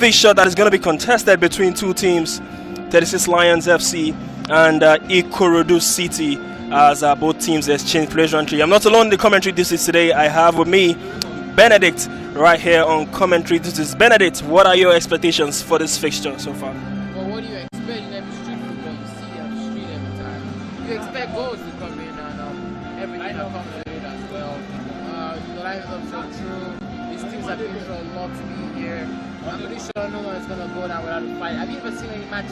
fixture that is going to be contested between two teams, 36 Lions FC and IKORODU City, as both teams exchange players entry. I'm not alone in the commentary duties today. I have with me Benedict right here on commentary duties. Benedict, what are your expectations for this fixture so far? Well, what do you expect in every street football you see on the street every time? You expect goals to come in and everything that comes with it as well. The lines are so true. These teams have been through a lot to be here. I'm pretty sure no one is going to go down without a fight. Have you ever seen any match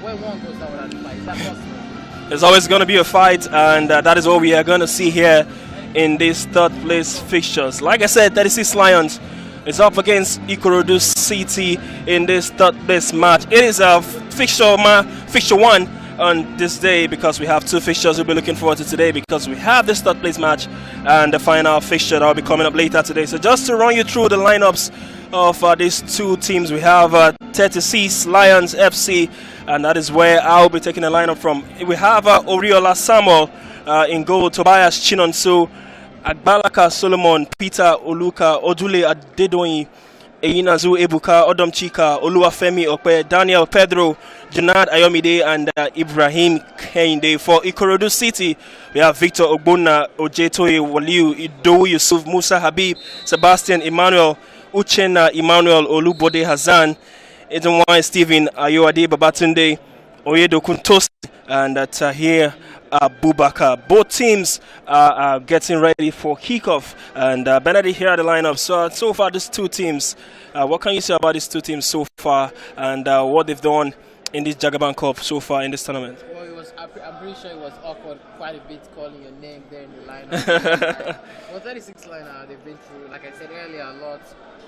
where one goes down without a fight? Is that possible? There's always going to be a fight, and that is what we are going to see here in these third place fixtures. Like I said, 36 Lions is up against IKORODU City in this third place match. It is a fixture one on this day, because we have two fixtures we'll be looking forward to today, because we have this third place match and the final fixture that will be coming up later today. So just to run you through the lineups of these two teams, we have 36 Lions FC, and that is where I'll be taking the lineup from. We have Oriola Samuel in goal, Tobias Chinonso, Agbalaka Solomon, Peter Oluka, Odule Adedoyin, Eyinazu Ebuka, Odom Chika, Oluwafemi Okpe, Daniel Pedro, Junad Ayomide, and Ibrahim Kehinde. For IKORODU City, we have Victor Ogbonna, Ojetoye Waliu, Idowu Yusuf, Musa Habib, Sebastian Emmanuel, Uchenna Emmanuel, Olubode Hazan, Edenwai Stephen, Ayoade Babatunde, Oyedokun Tosi, and Tahir Abubakar. Both teams are getting ready for kickoff, and Benedict, here are the lineups. So far, these two teams, what can you say about these two teams so far, and what they've done in this Jagaban Cup so far in this tournament? Well, I'm pretty sure it was awkward quite a bit calling your name there in the lineup. Well, 36 lineup, they've been through, like I said earlier, a lot.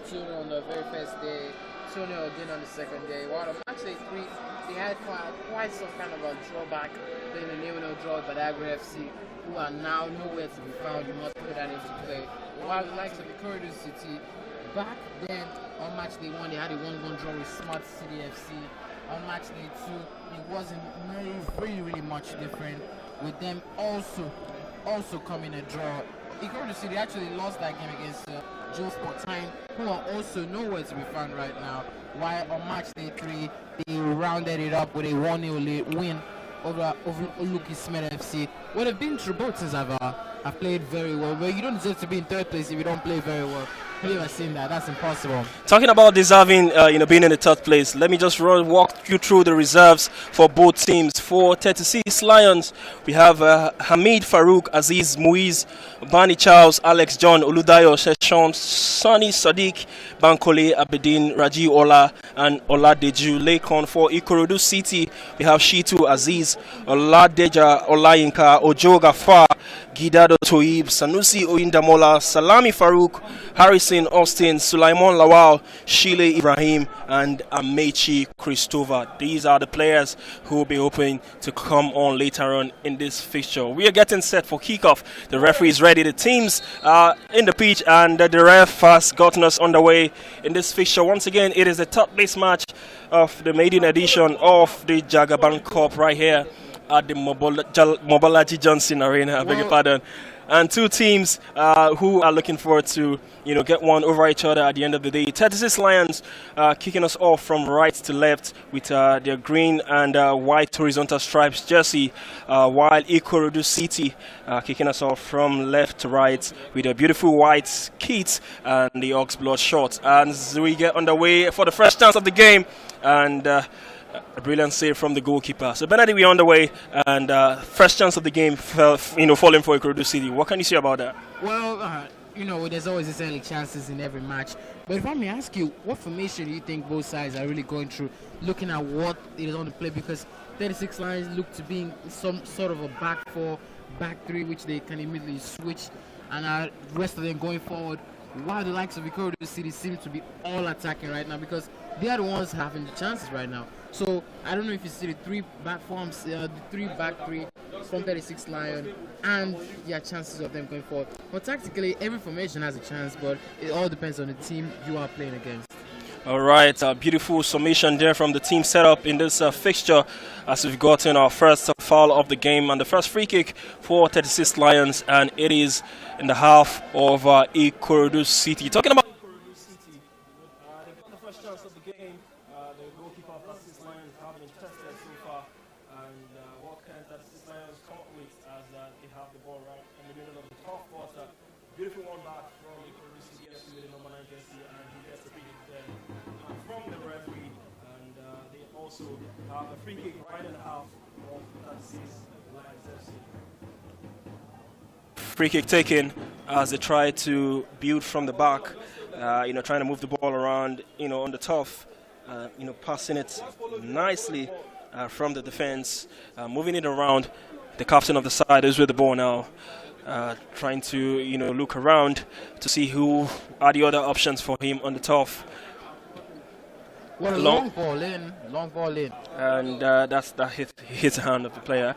2-0 on the very first day, 2-0 again on the second day. Well, on match day 3, they had quite some kind of a drawback. Then the 0-0 draw by Badagry FC, who are now nowhere to be found. You must put that into play. While the likes of IKORODU City, back then on match day 1, they had a 1-1 draw with Smart City FC. On match day 2, it wasn't really much different, with them also coming a draw. IKORODU City actually lost that game against Joe Sportine, who are also nowhere to be found right now. While on match day 3, they rounded it up with a 1-0 win over Oluki Smith FC. Well, they've been through both since I've played very well. But you don't deserve to be in third place if you don't play very well. Have you ever seen that? That's impossible. Talking about deserving, being in the third place, let me just walk you through the reserves for both teams. For 36 Lions, we have Hamid Farouk, Aziz Muiz, Bani Charles, Alex John, Oludayo Sheshon, Sonny Sadiq, Bankole Abedin, Raji Ola, and Oladeju Lekon. For IKORODU City, we have Shitu Aziz, Oladeja Olayinka, Ojo Gafar, Gidado Toib, Sanusi Oyindamola, Salami Farouk, Harrison Austin, Sulaiman Lawal, Shile Ibrahim, and Amechi Christopher. These are the players who will be hoping to come on later on in this fixture. We are getting set for kickoff. The referee is ready. The teams are in the pitch, and the ref has gotten us underway in this fixture. Once again, it is the top place match of the maiden edition of the Jagaban Cup right here at the Mobolaji Johnson Arena, I beg your pardon. And two teams who are looking forward to, get one over each other at the end of the day. 36 Lions kicking us off from right to left with their green and white horizontal stripes jersey, while IKORODU City kicking us off from left to right with a beautiful white kit and the Oxblood shorts. And we get underway for the first chance of the game, and a brilliant save from the goalkeeper. So Benedict, we're on the way, and first chance of the game falling for IKORODU City. What can you say about that? Well, there's always this early chances in every match. But if I may ask you, what formation do you think both sides are really going through, looking at what it is on the play? Because 36 Lions look to be in some sort of a back 4, back 3, which they can immediately switch, and the rest of them going forward. While the likes of IKORODU City seem to be all attacking right now, because they are the ones having the chances right now. So I don't know if you see the 3 back forms, the 3 back 3 from 36 Lion, and their chances of them going forward. But tactically, every formation has a chance, but it all depends on the team you are playing against. All right, beautiful summation there from the team setup in this fixture, as we've gotten our first foul of the game and the first free kick for 36 Lions, and it is in the half of IKORODU City. Talking about IKORODU City, they got the first chance of the game. The goalkeeper of 36 Lions have been tested so far, and what can 36 Lions come up with as they have the ball right in the middle of the top quarter. Beautiful one back from the CDS with the number 9 jersey, and he gets a free kick there from the referee, and they also have a free kick right in the half of 36 Lions FC. Free kick taken as they try to build from the back, trying to move the ball around, on the turf, passing it nicely from the defense, moving it around. The captain of the side is with the ball now, trying to, look around to see who are the other options for him on the turf. Well, long ball in. And that hits the hand of the player.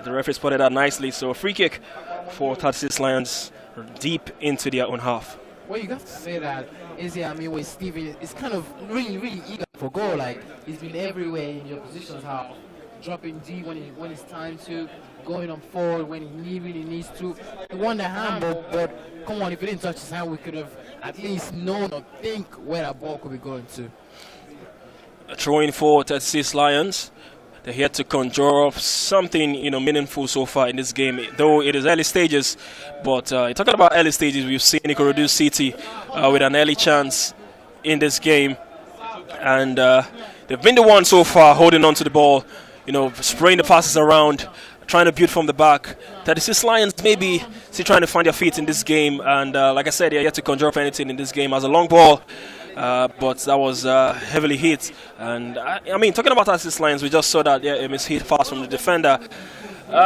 The referee spotted that nicely, so a free kick for 36 Lions deep into their own half. Well, you got to say that, with Steven, is kind of really, really eager for goal. Like, he's been everywhere in your positions half, dropping deep when it's time to, going on forward when he really needs to. He won the handball, but come on, if he didn't touch his hand, we could have at least known or think where that ball could be going to. A throw-in for 36 Lions. They're here to conjure up something, meaningful so far in this game. Though it is early stages, but talking about early stages, we've seen IKORODU City with an early chance in this game, and they've been the one so far holding on to the ball, spraying the passes around, trying to build from the back. 36 Lions maybe still trying to find their feet in this game, and like I said, they're yet to conjure up anything in this game. As a long ball. But that was heavily hit, and talking about 36 Lions, we just saw that it was hit fast from the defender.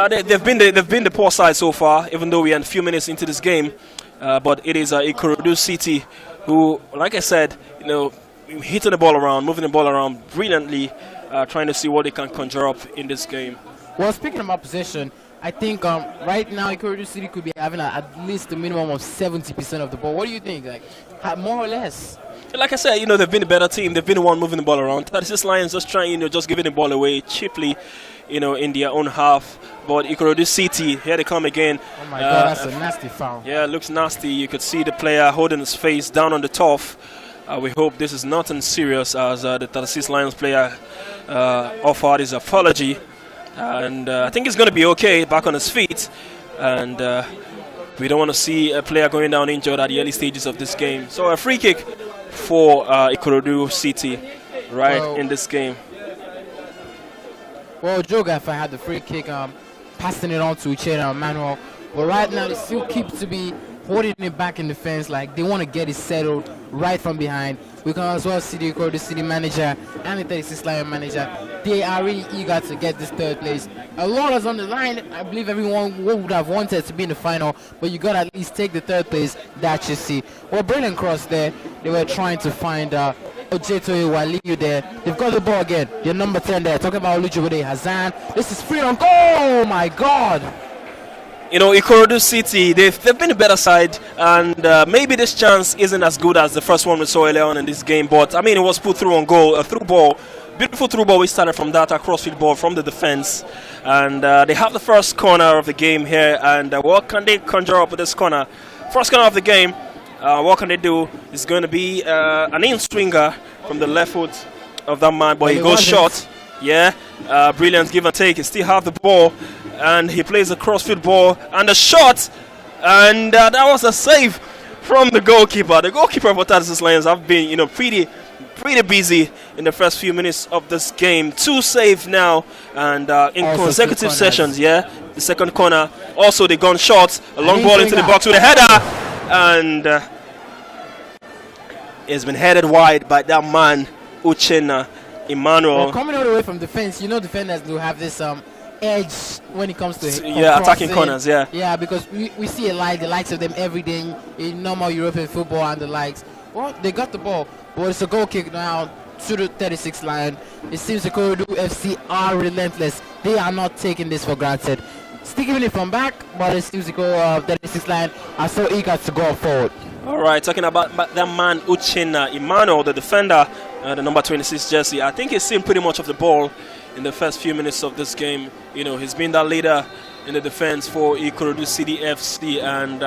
They've been the poor side so far, even though we are a few minutes into this game. But it is IKORODU City who, like I said, hitting the ball around, moving the ball around brilliantly, trying to see what they can conjure up in this game. Well, speaking about possession, I think right now IKORODU City could be having at least a minimum of 70% of the ball. What do you think? Like, more or less? Like I said, they've been a better team. They've been the one moving the ball around. 36 Lions just trying, just giving the ball away cheaply, in their own half. But IKORODU City, here they come again. Oh my God, that's a nasty foul. Yeah, it looks nasty. You could see the player holding his face down on the turf. We hope this is nothing serious, as the 36 Lions player offered his apology. And I think he's going to be okay, back on his feet. And we don't want to see a player going down injured at the early stages of this game. So a free kick for IKORODU City in this game. Well, Jagaba had the free kick, passing it on to Uchenna Manuel. But right now, they still keep to be holding it back in defense. Like, they want to get it settled right from behind. We can as well see the IKORODU City manager and the 36 Lion manager. They are really eager to get this third place. A lot is on the line. I believe everyone would have wanted to be in the final, but you got to at least take the third place. That you see. Well, brilliant cross there. They were trying to find Ojeto Waliyu there. They've got the ball again. Their number 10 there. Talking about Olujibode Hazan. This is free on goal. Oh my God. IKORODU City, they've been a better side, and maybe this chance isn't as good as the first one we saw earlier on in this game, but it was put through on goal, a through ball, beautiful through ball. We started from that, a crossfield ball from the defense, and they have the first corner of the game here, and what can they conjure up with this corner? First corner of the game, what can they do? It's going to be an in-swinger from the left foot of that man, but he goes short. Yeah, brilliant give and take. He still have the ball, and he plays a crossfield ball and a shot, and that was a save from the goalkeeper. The goalkeeper for 36 Lions have been, pretty busy in the first few minutes of this game. 2 saves now, and in consecutive sessions. Yeah, the second corner. Also, they gone short. A long ball into the box with a header, and it's been headed wide by that man, Uchenna Emmanuel. Well, coming all the way from defense, defenders do have this edge when it comes to attacking corners. Yeah, because we see the likes of them every day in normal European football and the likes. Well, they got the ball, but it's a goal kick now to the 36 Lion. It seems the IKORODU FC are relentless. They are not taking this for granted. Still giving it from back, but it seems the 36 Lion are so eager to go forward. All right, talking about that man Uchenna Emmanuel, the defender, the number 26 jersey. I think he's seen pretty much of the ball in the first few minutes of this game. He's been that leader in the defense for IKORODU City FC, and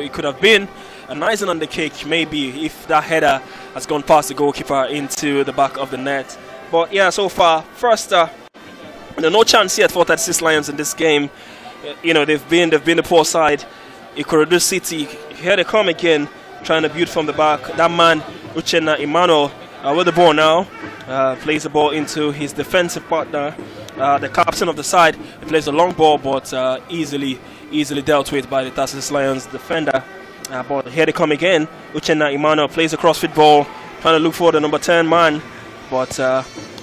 he could have been an icing on the cake, maybe, if that header has gone past the goalkeeper into the back of the net. But yeah, so far, first, no chance yet for 36 Lions in this game. They've been the poor side. IKORODU City, here they come again, trying to build from the back. That man, Uchenna Emmanuel, with the ball now, plays the ball into his defensive partner, the captain of the side. He plays a long ball, but easily dealt with by the 36 Lions defender. But here they come again. Uchenna Emmanuel plays a crossfit ball, trying to look for the number 10 man, but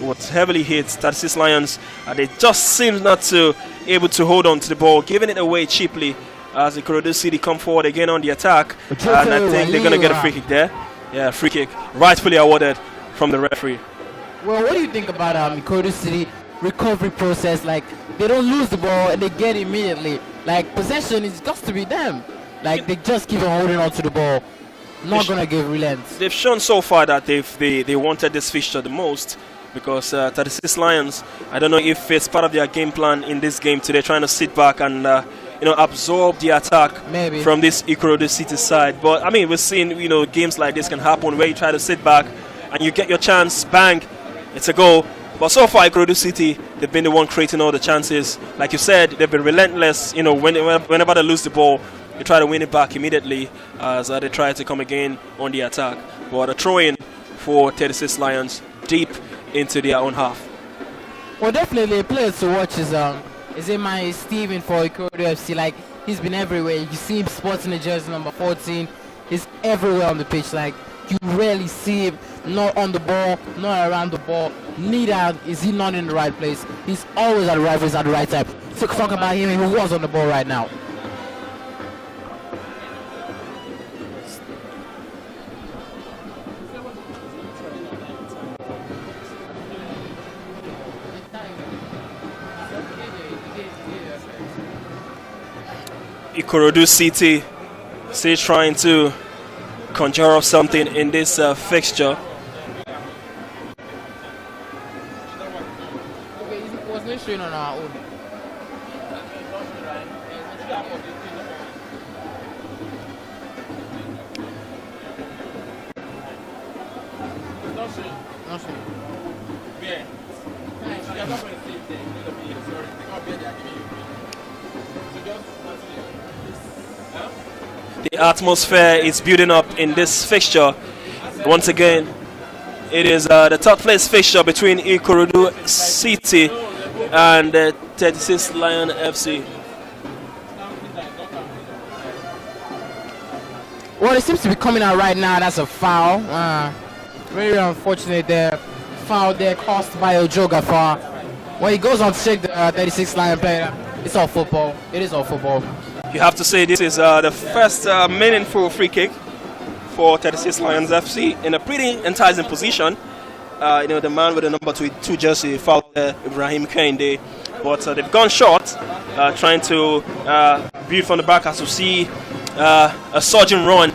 was heavily hit. 36 Lions, they just seem not to able to hold on to the ball, giving it away cheaply as the IKORODU City come forward again on the attack. And I think they're going to get a free kick there. Yeah, free kick, rightfully awarded from the referee. Well, what do you think about IKORODU City recovery process? Like, they don't lose the ball and they get it immediately. Like, possession is got to be them. Like, they just keep on holding on to the ball. Not going to give relent. They've shown so far that they wanted this fixture the most, because 36 Lions, I don't know if it's part of their game plan in this game today, trying to sit back and absorb the attack from this IKORODU City side. But I mean, we've seen games like this can happen where you try to sit back and you get your chance, bang, it's a goal. But so far, IKORODU City, they've been the one creating all the chances. Like you said, they've been relentless. Whenever they lose the ball, they try to win it back immediately as they try to come again on the attack. But a throw-in for 36 Lions deep into their own half. Well, definitely a player to watch is my Steven for IKORODU FC. Like, he's been everywhere. You see him sporting the jersey number 14. He's everywhere on the pitch. Like, you rarely see him not on the ball, not around the ball. Neither is he not in the right place. He's always at the right place at the right time. So talk about him, who was on the ball right now. IKORODU City still trying to conjure up something in this fixture. Okay, it was not showing on our own. The atmosphere is building up in this fixture. Once again, it is the third place fixture between IKORODU City and 36 Lion FC. Well, it seems to be coming out right now. That's a foul. Very unfortunate there. Foul there caused by Hajji Gafar. When he goes on to shake the 36 Lion player, it's all football. It is all football. You have to say this is the first meaningful free kick for 36 Lions FC in a pretty enticing position. The man with the number 2 jersey fouled Ibrahim Kende, but they've gone short, trying to build from the back. As you see, a surging run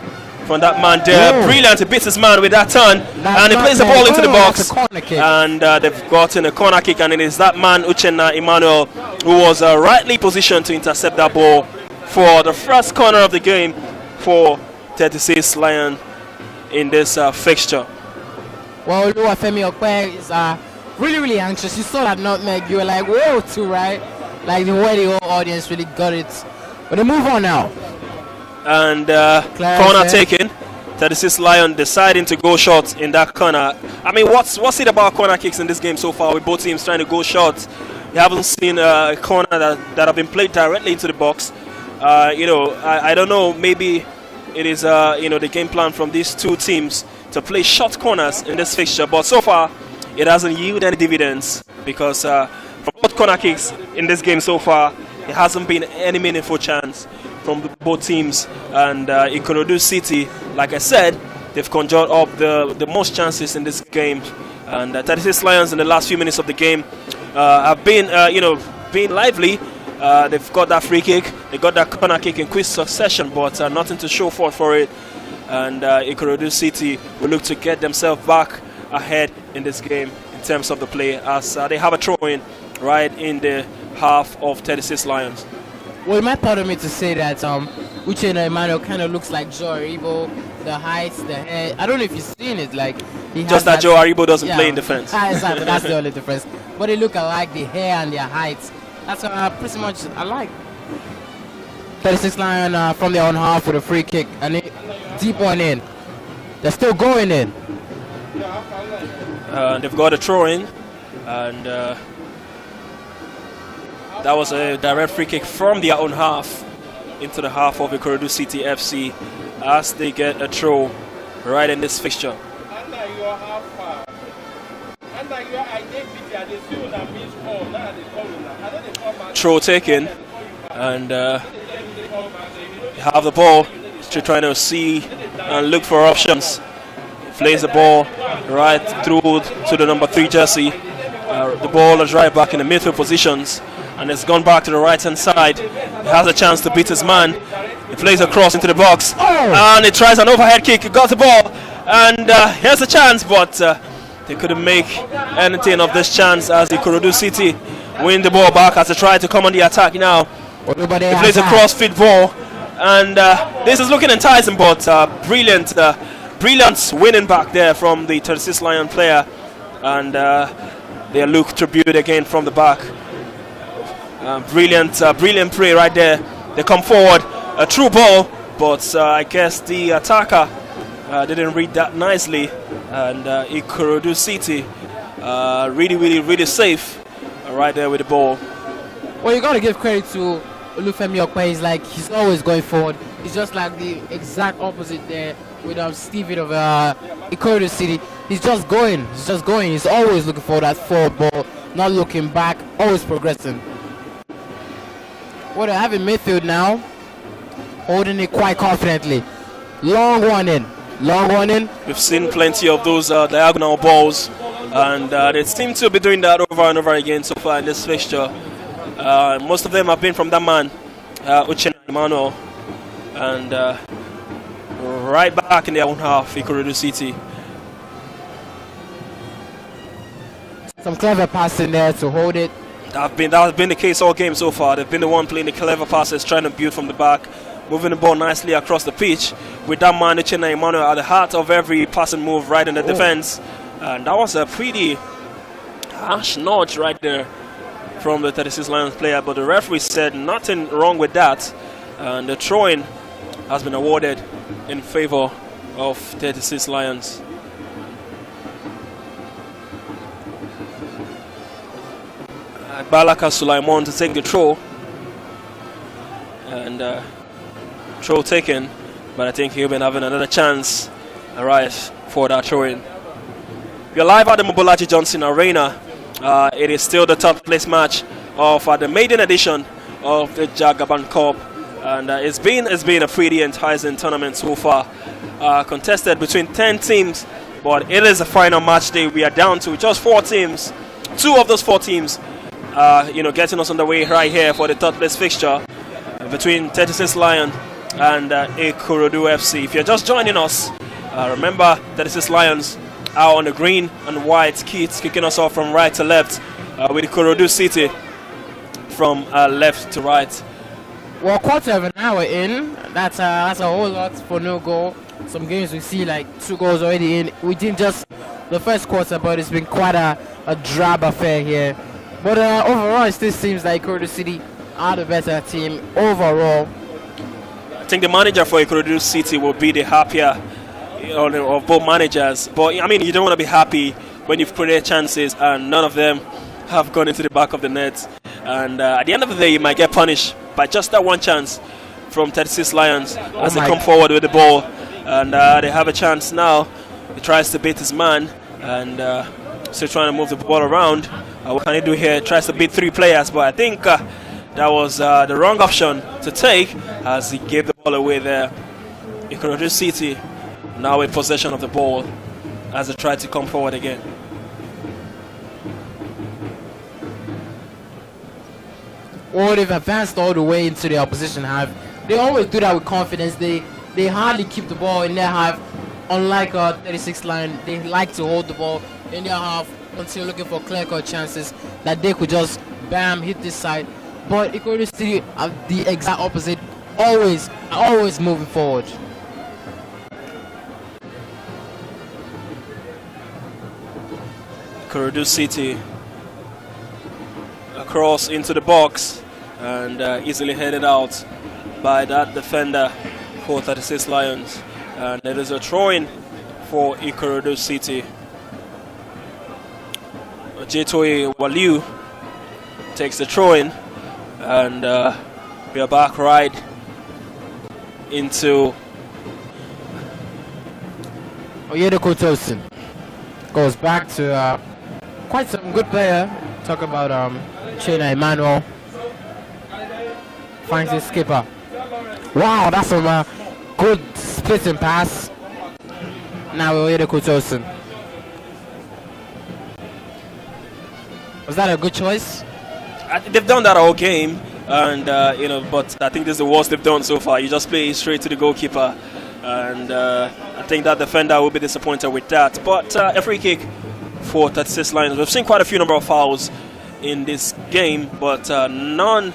from that man there. Brilliant, he beats his man with that turn, and he plays the ball into the box. And they've gotten a corner kick, and it is that man, Uchenna Emmanuel, who was rightly positioned to intercept that ball for the first corner of the game for 36 Lion in this fixture. Well, Oluwafemi Okpe is really anxious. You saw that nutmeg, you were like, whoa, too, right? Like the way the whole audience really got it. But they move on now. And corner taken. 36 Lion deciding to go short in that corner. I mean, what's it about corner kicks in this game so far with both teams trying to go short? You haven't seen a corner that have been played directly into the box. I don't know, maybe it is the game plan from these two teams to play short corners in this fixture, but so far it hasn't yielded any dividends, because from both corner kicks in this game so far, it hasn't been any meaningful chance from both teams. And IKORODU City, like I said, they've conjured up the most chances in this game, and 36 Lions in the last few minutes of the game have been being lively. They've got that free kick, they got that corner kick in quick succession, but nothing to show for it. And IKORODU City will look to get themselves back ahead in this game in terms of the play, as they have a throw-in right in the half of 36 Lions. Well, it might bother me to say that Uchenna Emmanuel kind of looks like Joe Aribo. The height, the hair. I don't know if you've seen it. Like he has Just that Joe Aribo doesn't play in defense. Exactly, that's the only difference. But they look alike, the hair and their height. That's pretty much alike. 36 Lion from their own half with a free kick and a deep one in. They're still going in. They've got a throw in, and that was a direct free kick from their own half into the half of IKORODU City FC as they get a throw right in this fixture. Throw taken, and have the ball. Still trying to see and look for options. Plays the ball right through to the number 3 jersey. The ball is right back in the midfield positions, and it's gone back to the right hand side. He has a chance to beat his man. He plays across into the box, and he tries an overhead kick. He got the ball, and here's a chance, but they couldn't make anything of this chance as IKORODU City win the ball back as they try to come on the attack now. He plays a cross-fit ball, and this is looking enticing, but brilliant winning back there from the 36 Lion player, and they look tribute again from the back. Brilliant play right there. They come forward, a true ball, but I guess the attacker didn't read that nicely, and IKORODU City really safe right there with the ball. Well, you got to give credit to Olufemi Okpe. He's always going forward. He's just like the exact opposite there with Steven of IKORODU City. He's just going. He's always looking for that forward ball, not looking back, always progressing. Well, they have a midfield now, holding it quite confidently. Long one in. We've seen plenty of those diagonal balls, and they seem to be doing that over and over again so far in this fixture. Most of them have been from that man, Uchenna Emmanuel, and right back in their own half, IKORODU City. Some clever passing there to hold it. That has been the case all game so far. They've been the one playing the clever passes, trying to build from the back, moving the ball nicely across the pitch with that man, Uchenna Emmanuel, at the heart of every passing move right in the defense. And that was a pretty harsh nudge right there from the 36 Lions player, but the referee said nothing wrong with that, and the throw-in has been awarded in favor of 36 Lions. Balaka Sulaiman to take the throw, and throw taken, but I think he'll be having another chance right for that throw-in. We're live at the Mobolaji Johnson Arena. It is still the third place match of the maiden edition of the Jagaban Cup, and it's been a pretty enticing tournament so far, contested between 10 teams, but it is a final match day. We are down to just 4 teams. 2 of those 4 teams getting us on the way right here for the third place fixture between 36 Lion and IKORODU FC. If you're just joining us, remember 36 Lions are on the green and white kits, kicking us off from right to left, with IKORODU City from left to right. Well, quarter of an hour in, that's a whole lot for no goal. Some games we see like 2 goals already in within just the first quarter, but it's been quite a drab affair here. But overall, it still seems like IKORODU City are the better team overall. I think the manager for IKORODU City will be the happier of both managers. But I mean, you don't want to be happy when you've created chances and none of them have gone into the back of the net. And at the end of the day, you might get punished by just that one chance from 36 Lions as they come forward with the ball. And they have a chance now. He tries to beat his man and still trying to move the ball around. What can he do here? Tries to beat 3 players, but I think that was the wrong option to take as he gave the ball away there. IKORODU City now in possession of the ball as they try to come forward again. Or they've advanced all the way into the opposition half. They always do that with confidence. They hardly keep the ball in their half. Unlike 36 Lion, they like to hold the ball in their half until looking for clear-cut chances that they could just bam hit this side. But IKORODU City are the exact opposite. always moving forward. IKORODU City across into the box and easily headed out by that defender for 36 Lions. And it is a throw-in for IKORODU City. Jetoye Waliu takes the throw-in, and we are back right into Oyedeko Tosin goes back to quite some good player. Talk about Chena Emmanuel. Finds his skipper. Wow, that's some good splitting pass. Now Oyedeko Tosin. Was that a good choice? They've done that all game, and but I think this is the worst they've done so far. You just play straight to the goalkeeper, and I think that defender will be disappointed with that. But a free kick for 36 Lions. We've seen quite a few number of fouls in this game, but none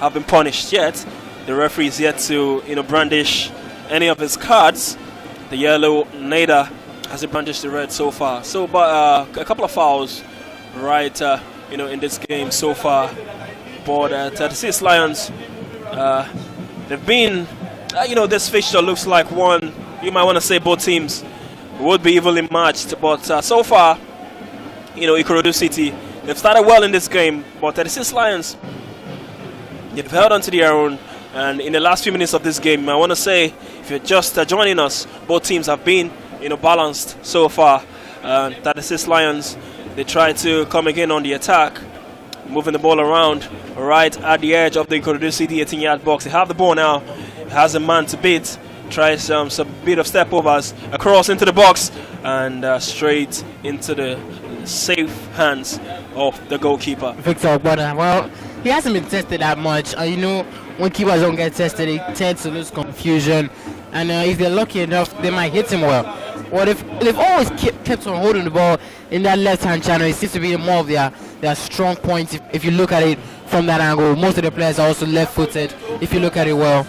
have been punished yet. The referee is yet to brandish any of his cards. The yellow neither has it brandished the red so far. So, but a couple of fouls right in this game so far. But 36 Lions, they've been this fixture looks like one, you might want to say both teams would be evenly matched, but so far IKORODU City, they've started well in this game, but 36 Lions, they've held on to their own. And in the last few minutes of this game, I want to say, if you're just joining us, both teams have been balanced so far. 36 Lions, they try to come again on the attack, moving the ball around right at the edge of the IKORODU City 18-yard box. They have the ball now. It has a man to beat. Tries some bit of step overs across into the box and straight into the safe hands of the goalkeeper. Victor Ogbonna. Well, he hasn't been tested that much. When keepers don't get tested, they tend to lose confusion. And if they're lucky enough, they might hit him well. Well, they've always kept on holding the ball in that left-hand channel. It seems to be more of their strong point. If you look at it from that angle, most of the players are also left-footed. If you look at it well.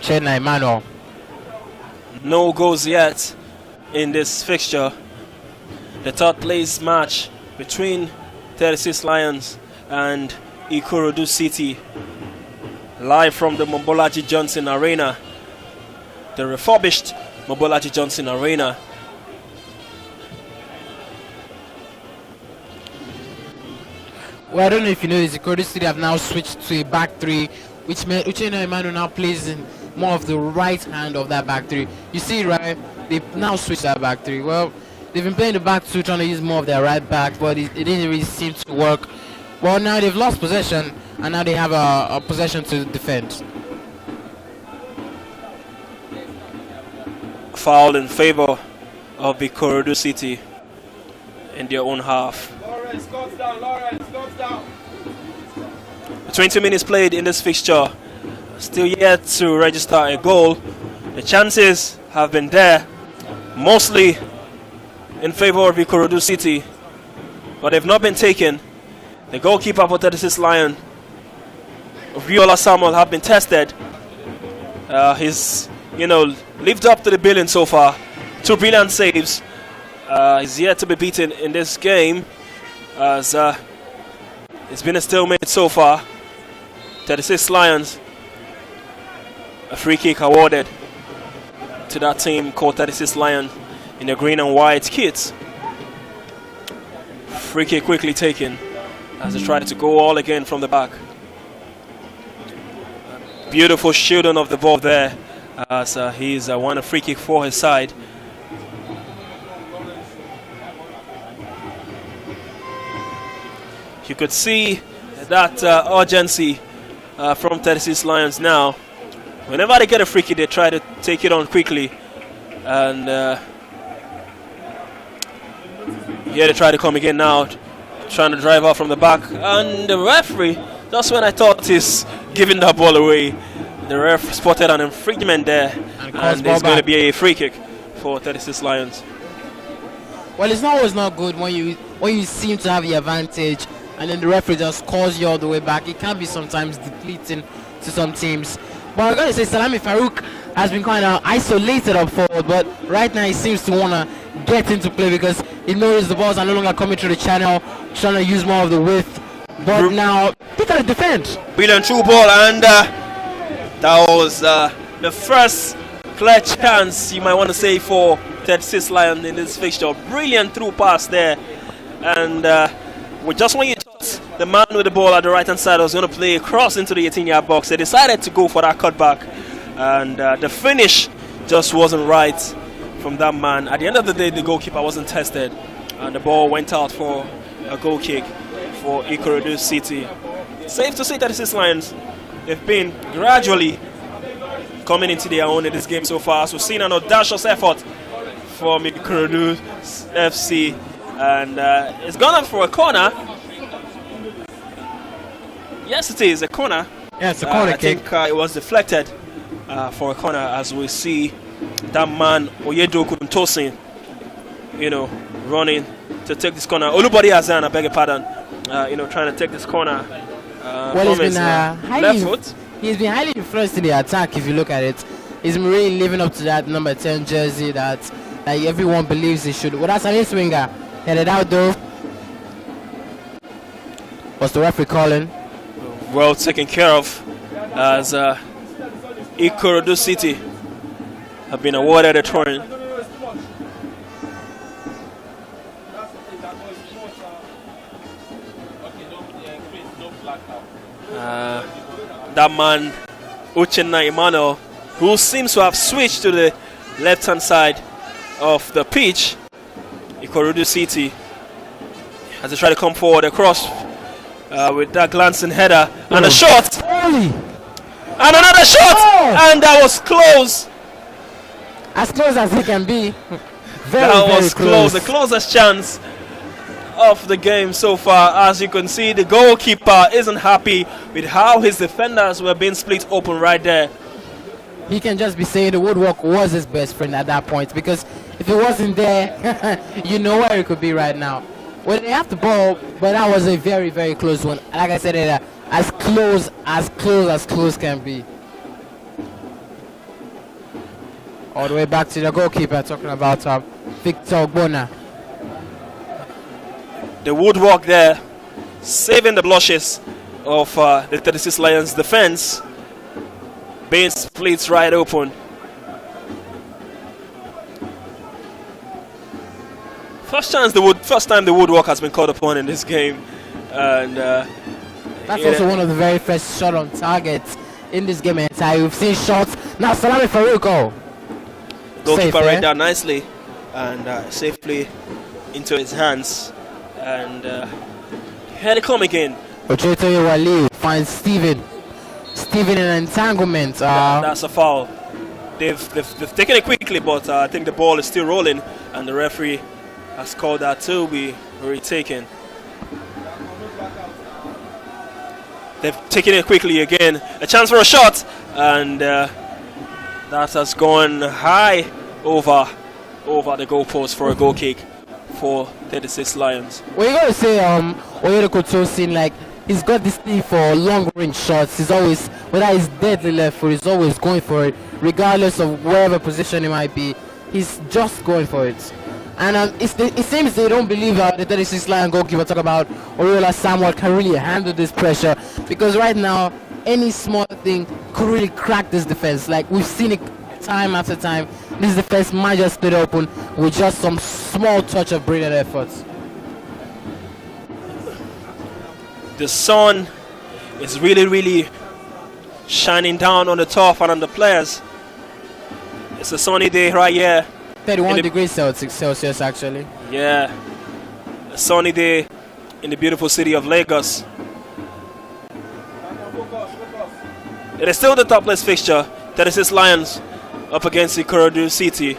Chena Emmanuel. No goals yet in this fixture. The third place match between 36 Lions and IKORODU City. Live from the Mobolaji Johnson Arena. The refurbished Mobolaji Johnson Arena. Well, I don't know if you know this, IKORODU City have now switched to a back three, which Chena Emmanuel now plays in more of the right hand of that back three. You see, right? They've now switched that back three. Well, they've been playing the back two, trying to use more of their right back, but it didn't really seem to work. Well, now they've lost possession, and now they have a possession to defend. Foul in favor of IKORODU City in their own half. 20 minutes played in this fixture. Still yet to register a goal. The chances have been there, mostly in favor of IKORODU City, but they've not been taken. The goalkeeper for 36 Lion, Viola Samuel, have been tested. He's lived up to the billing so far. 2 brilliant saves. He's yet to be beaten in this game, as it's been a stalemate so far. 36 Lions. A free kick awarded to that team called 36 Lions in the green and white kits. Free kick quickly taken as they tried to go all again from the back. Beautiful shielding of the ball there as he's won a free kick for his side. You could see that urgency from 36 Lions now. Whenever they get a free kick, they try to take it on quickly. And here they try to come again now, trying to drive out from the back. And the referee, just when I thought he's giving that ball away, the ref spotted an infringement there. And there's going to be a free kick for 36 Lions. Well, it's always not good when you seem to have the advantage and then the referee just calls you all the way back. It can be sometimes depleting to some teams. But I'm going to say Salami Farouk has been kind of isolated up forward, but right now he seems to want to get into play because he knows the balls are no longer coming through the channel, trying to use more of the width. But now, he got to defend. Brilliant through ball, and that was the first clear chance, you might want to say, for 36 Lions in this fixture. Brilliant through pass there. And just when you thought the man with the ball at the right-hand side was going to play across into the 18-yard box, they decided to go for that cutback. And the finish just wasn't right from that man. At the end of the day, the goalkeeper wasn't tested. And the ball went out for a goal kick for IKORODU City. Safe to say 36 Lions, they've been gradually coming into their own in this game so far. So we've seen an audacious effort from IKORODU FC. And it's gone up for a corner. Yes, it is a corner. Yeah, it's a corner I kick. think it was deflected for a corner, as we see that man Oyedoku Ntosin, running to take this corner. Olubode Azan, I beg your pardon, trying to take this corner. Well, he's been left foot. He's been highly influenced in the attack. If you look at it, he's been really living up to that number 10 jersey that everyone believes he should. Well, that's an swinger. Headed out though. What's the referee calling? Well taken care of, as IKORODU City have been awarded a throw-in. That man Uchenna Emmanuel, who seems to have switched to the left-hand side of the pitch. IKORODU City as they try to come forward across with that glancing header and a shot. Holy. And another shot! Oh. And that was close. As close as he can be. That was close. The closest chance of the game so far. As you can see, the goalkeeper isn't happy with how his defenders were being split open right there. He can just be saying the woodwork was his best friend at that point, because if it wasn't there, you know where it could be right now. Well, they have the ball, but that was a very, very close one. Like I said, as close can be. All the way back to the goalkeeper, talking about Victor Ogbonna. The woodwork there, saving the blushes of the 36 Lions defense. Being split right open. First time the woodwork has been called upon in this game, and that's also one of the very first shot on targets in this game. Entire, we've seen shots now. Salami Farouk, goalkeeper read that nicely and safely into his hands, and here they come again. Ochetoye Wali finds Steven in an entanglement. That's a foul. They've taken it quickly, but I think the ball is still rolling, and the referee has called that to be retaken. They've taken it quickly again. A chance for a shot, and that has gone high over the goalpost for a goal kick for 36 Lions. Well, you got to say, Oyedoku Tosin, like, he's got this thing for long-range shots. He's always, whether he's deadly left foot, he's always going for it, regardless of wherever position he might be. He's just going for it. And it seems they don't believe the 36 Lion goalkeeper talk about Oriola Samuel can really handle this pressure, because right now any small thing could really crack this defense. Like, we've seen it time after time. This defense might just split open with just some small touch of brilliant efforts. The sun is really shining down on the turf and on the players. It's a sunny day right here. 31 degrees Celsius actually. Yeah, a sunny day in the beautiful city of Lagos. It is still the topless fixture. 36 Lions up against IKORODU City,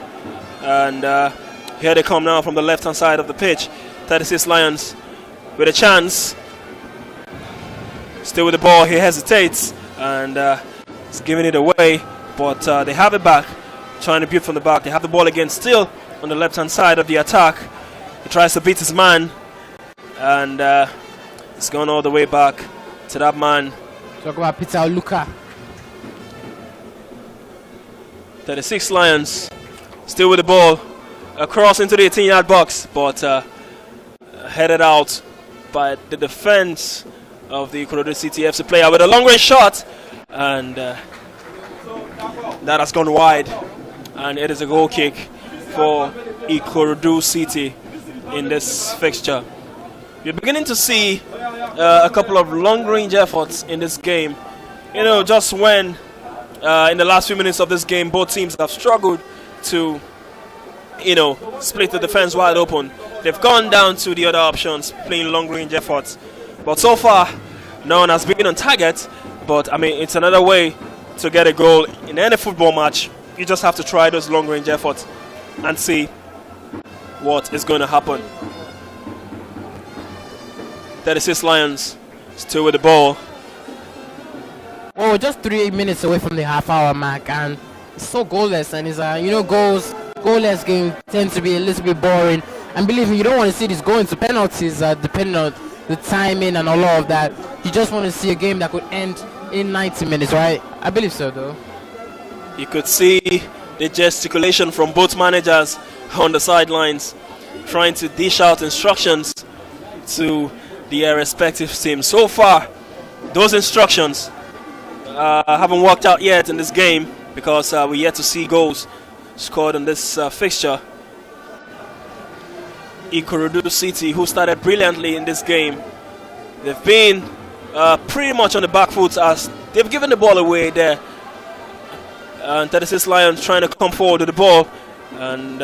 and here they come now from the left hand side of the pitch. 36 Lions with a chance. Still with the ball, he hesitates and he's giving it away, but they have it back. Trying to build from the back. They have the ball again, still on the left hand side of the attack. He tries to beat his man, and It's gone all the way back to that man. Talk about Peter Luka. 36 Lions still with the ball across into the 18-yard box, but headed out by the defense of the IKORODU City FC player with a long-range shot, and that has gone wide, and it is a goal kick for IKORODU City in this fixture. You're beginning to see a couple of long-range efforts in this game. You know, just when in the last few minutes of this game, both teams have struggled to, you know, split the defense wide open. They've gone down to the other options, playing long-range efforts. But so far, no one has been on target. But, I mean, it's another way to get a goal in any football match. You just have to try those long-range efforts and see what is going to happen. 36 Lions still with the ball. Well, we're just 3 minutes away from the half-hour mark, and it's so goalless. And it's you know, goalless game tend to be a little bit boring. And believe me, you don't want to see this going to penalties, depending on the timing and all of that. You just want to see a game that could end in 90 minutes, right? I believe so, though. You could see the gesticulation from both managers on the sidelines, trying to dish out instructions to their respective teams. So far, those instructions haven't worked out yet in this game, because we're yet to see goals scored in this fixture. IKORODU City, who started brilliantly in this game, they've been pretty much on the back foot as they've given the ball away there. And 36 Lions trying to come forward with the ball and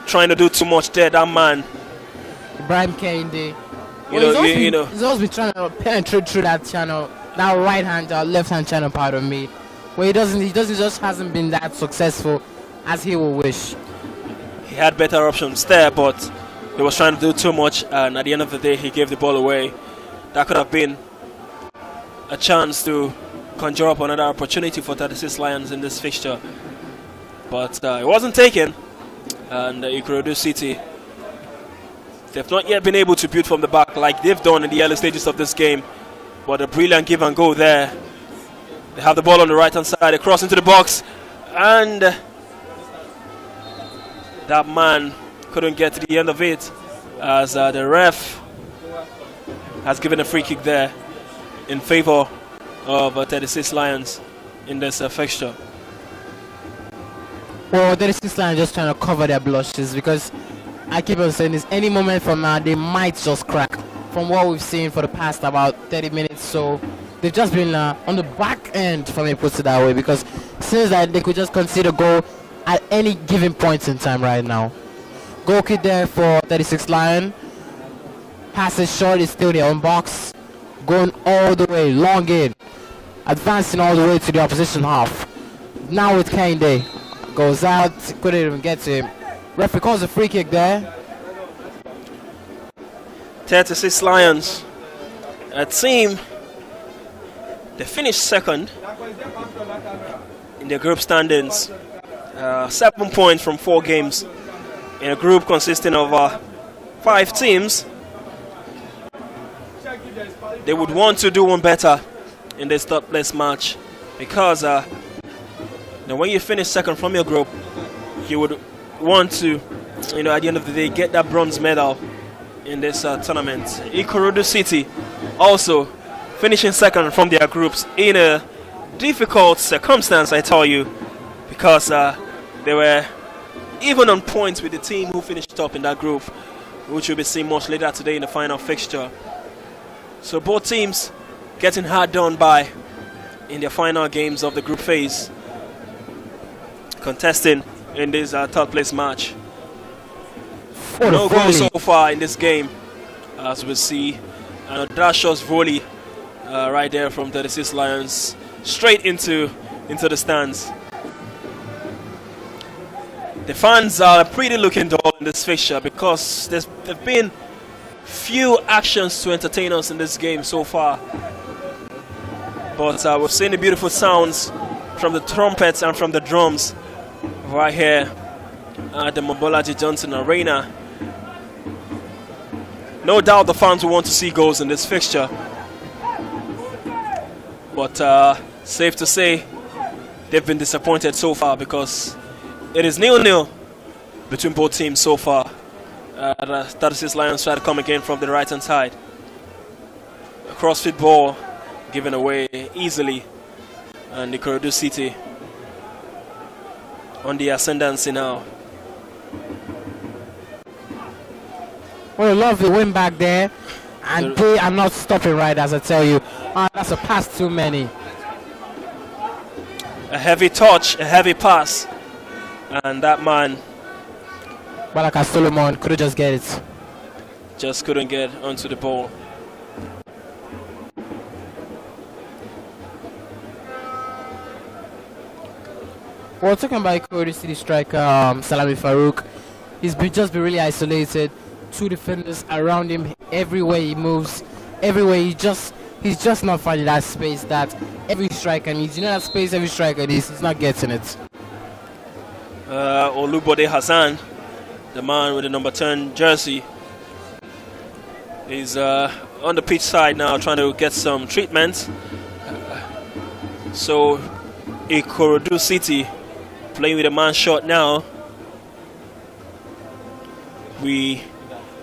trying to do too much there. That man, Ibrahim Kende. You know, he's always been trying to penetrate through that channel, that right hand or left hand channel part of me. Where he just hasn't been that successful as he would wish. He had better options there, but he was trying to do too much, and at the end of the day, he gave the ball away. That could have been a chance to conjure up another opportunity for 36 Lions in this fixture, but it wasn't taken. And IKORODU City, they've not yet been able to build from the back like they've done in the early stages of this game, but a brilliant give and go there. They have the ball on the right hand side, they cross into the box, and that man couldn't get to the end of it, as the ref has given a free kick there in favor of 36 Lions in this fixture. Well, 36 Lions just trying to cover their blushes, because I keep on saying this, any moment from now they might just crack from what we've seen for the past about 30 minutes. So they've just been on the back end, for me to put it that way, because it seems that they could just concede a goal at any given point in time right now. Goal kick there for 36 Lion. Passes short, is still their own box. Going all the way, long in. Advancing all the way to the opposition half. Now with Kende. Goes out, couldn't even get to him. Referee calls a free kick there. 36 Lions, a team, they finished second in the group standings. 7 points from 4 games in a group consisting of 5 teams. They would want to do one better in this third place match, because when you finish second from your group, you would want to, you know, at the end of the day, get that bronze medal in this tournament. IKORODU City also finishing second from their groups in a difficult circumstance, I tell you, because they were even on points with the team who finished top in that group, which will be seen much later today in the final fixture. So both teams getting hard done by in their final games of the group phase, contesting in this third place match. No goals so far in this game, as we see. And a dash-shot volley right there from 36 Lions, straight into the stands. The fans are pretty looking dull in this fixture, because there have been few actions to entertain us in this game so far. But we've seen the beautiful sounds from the trumpets and from the drums right here at the Mobolaji Johnson Arena. No doubt the fans will want to see goals in this fixture. But safe to say, they've been disappointed so far because it is 0-0 between both teams so far. 36 Lions try to come again from the right-hand side. A crossfit ball given away easily. And IKORODU City on the ascendancy now. Well, a lovely win back there. And they are not stopping right, as I tell you. That's a pass too many. A heavy touch, a heavy pass. And that man... Balaka Solomon couldn't just get it. Just couldn't get onto the ball. Well, talking about IKORODU City striker Salami Farouk, he's just been really isolated. Two defenders around him everywhere he moves. Everywhere he's just not finding that space that every striker needs. You know that space every striker needs, he's not getting it. Olubode Hassan, the man with the number 10 jersey, is on the pitch side now trying to get some treatment. So IKORODU City playing with a man shot now. We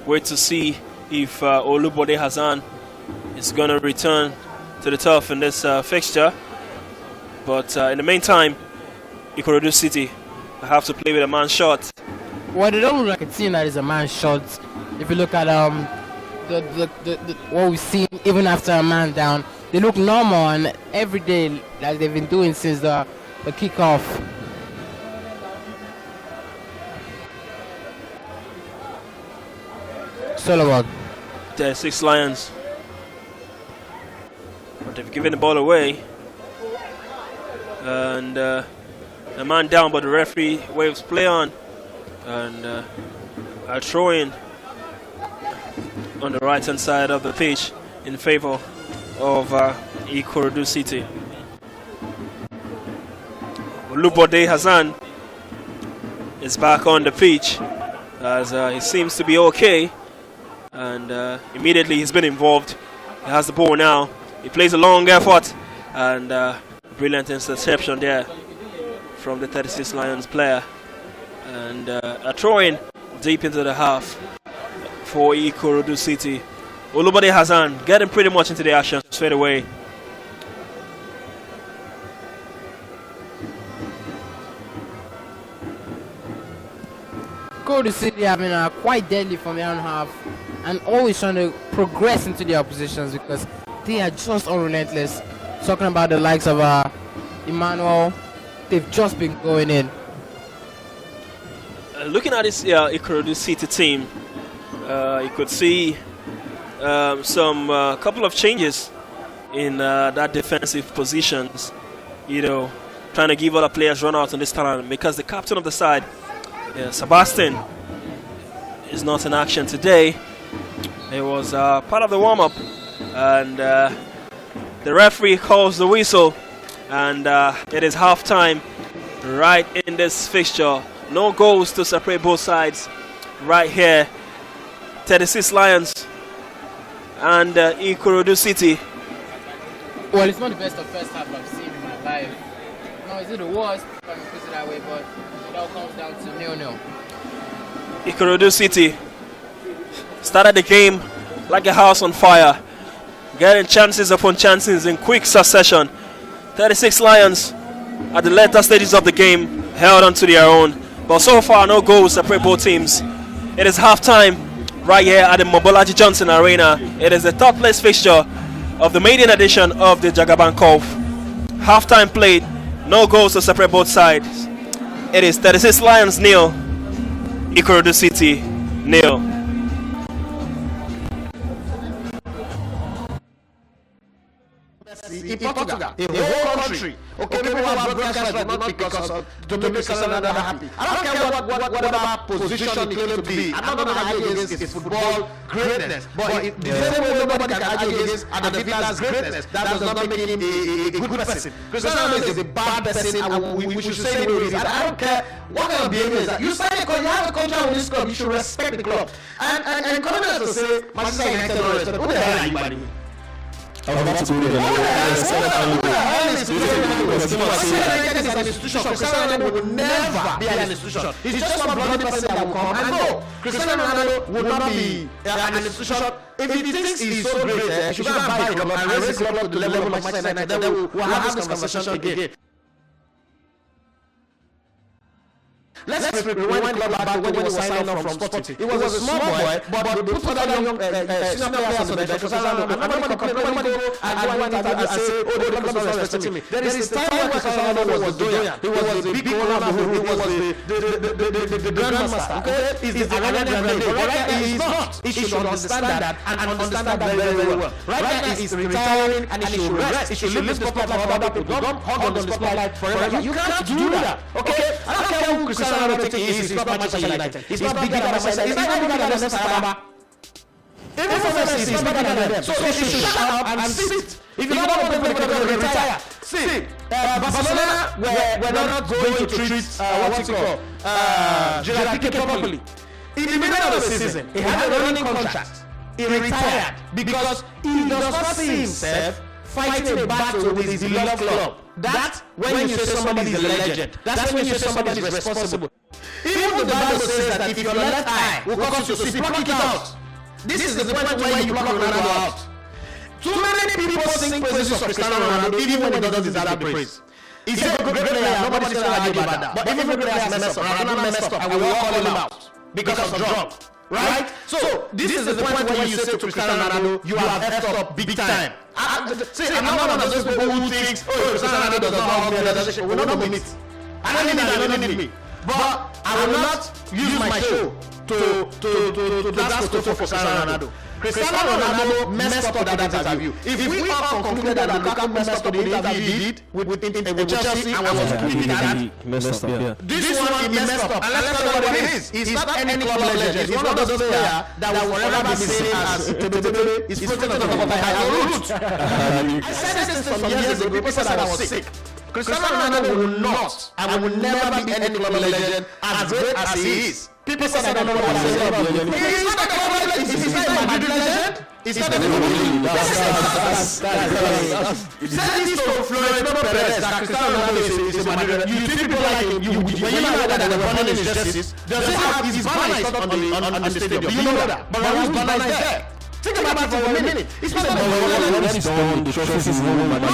wait to see if Olubode Hassan is going to return to the turf in this fixture. But in the meantime, IKORODU City have to play with a man shot. Well, they don't look like a team that is a man shot. If you look at what we've seen, even after a man down, they look normal and every day like they've been doing since the kickoff. Solomon. 36 Lions. But they've given the ball away. And a man down, but the referee waves play on. And a throw-in on the right-hand side of the pitch in favor of IKORODU City. Olubode Hassan is back on the pitch as he seems to be okay. And immediately he's been involved. He has the ball now. He plays a long effort. And brilliant interception there from the 36 Lions player. And a throw-in deep into the half for IKORODU City. Olubode Hassan getting pretty much into the action straight away. IKORODU City have been quite deadly from their own half and always trying to progress into the oppositions because they are just unrelentless. Talking about the likes of Emmanuel, they've just been going in. Looking at this IKORODU City team, you could see some couple of changes in that defensive positions. You know, trying to give other players run out on this talent because the captain of the side, Sebastian, is not in action today. It was part of the warm-up, and the referee calls the whistle, and it is half-time right in this fixture. No goals to separate both sides right here. 36 Lions and IKORODU City. Well, it's not the best of first half I've seen in my life. No, is it the worst? If I can put it that way, but it all comes down to 0-0. IKORODU City started the game like a house on fire, getting chances upon chances in quick succession. 36 Lions at the later stages of the game held onto their own, but so far no goals separate both teams. It is halftime right here at the Mobolaji Johnson Arena. It is the third place fixture of the maiden edition of the Jagaban Cup. Halftime played, no goals to separate both sides. It is 36 Lions 0, IKORODU City 0. in Portugal, a whole country. Okay, maybe one broadcast right, not because of to make Cristiano Ronaldo happy. I don't care whatever position he claims to be. I'm not going to argue against his football greatness, but the same way nobody can argue against Adolf Hitler's greatness, that does not make him a good person. Cristiano Ronaldo is a bad person, and we should say it is. I don't care what kind of behavior is that. You sign a contract, you have a contract with this club, you should respect the club. And coming out to say Manchester United don't respect, who the hell are you, by the way? I was about to go there. United is an institution. Cristiano Ronaldo will never be an institution. He's just one bloody person that will come and go. Cristiano Ronaldo will not be an institution. If he thinks he's so great, he should go and buy a club and raise the club to the level of Manchester United. Then we'll have this conversation again. Let's rewind the club back to when he was signing off from Sporting. He was a small boy, but they put other young senior players on the bench. Nobody complained, nobody go and go and interview and say, oh, the club is not respecting me. There is a time when Cristiano Ronaldo was doing. He was the big owner of the whole. He was the grandmaster. Okay, he's the Iranian grandmaster. But right now he's not. He should understand that and understand that very, very well. Right now he's retiring and he should rest. He should leave the spotlight for other people. Don't hug on the spotlight forever. You can't do that. Okay, I don't care who Cristiano Ronaldo take it easy. He's not Manchester United. He's not bigger than Manchester. He's not bigger than Manchester. Even for Messi, he's bigger than them. So he should shut up and sit. If you don't want to play, retire. See, Barcelona were not going to treat what's it called, Gerard Piqué properly. In the middle of the season, he had a running contract. He retired because he does not see himself fighting a battle with his beloved club. That's when you say somebody is a legend. That's when you say somebody is responsible. Even the Bible says that if your left eye will cause you to see, pluck it out. This is the point where you pluck Ronaldo out. Too many people sing praises of Cristiano Ronaldo even when he doesn't deserve the praise. He's a great player, nobody's going to argue about that. But even great players mess up, Ronaldo messed up, and we all call him out because of drugs. Right? So, this is the point where you say to Cristiano Ronaldo, you have effed up big time. See, I'm not one of those people who thinks, oh, Cristiano Ronaldo does not have me, we don't meet. I don't need me. But I will not use my show to dance to for Cristiano Ronaldo. Cristiano Ronaldo messed up with that interview. If we all concluded that Lukaku messed up with the interview he did with Chelsea and was completely that, this one he messed up. And let's tell you what it is. He's not any club legend. He's one of those players that will forever be seen as he's floating on top of a high route. I said this some years ago. People said I was sick. Cristiano Ronaldo will not and will never be any club legend as great as he is. People say I don't know what I'm saying. He's not a club legend. He's not a Madrid legend. He's not a Say this to Florentino Perez that Cristiano Ronaldo is a Madrid legend. You treat people like him. When you know that they're running his jerseys, does he have his banner is not on the stadium? Do you know that? But Raul's banner is there. Think about it for a minute. It's not about when it's done, the trophies is won by the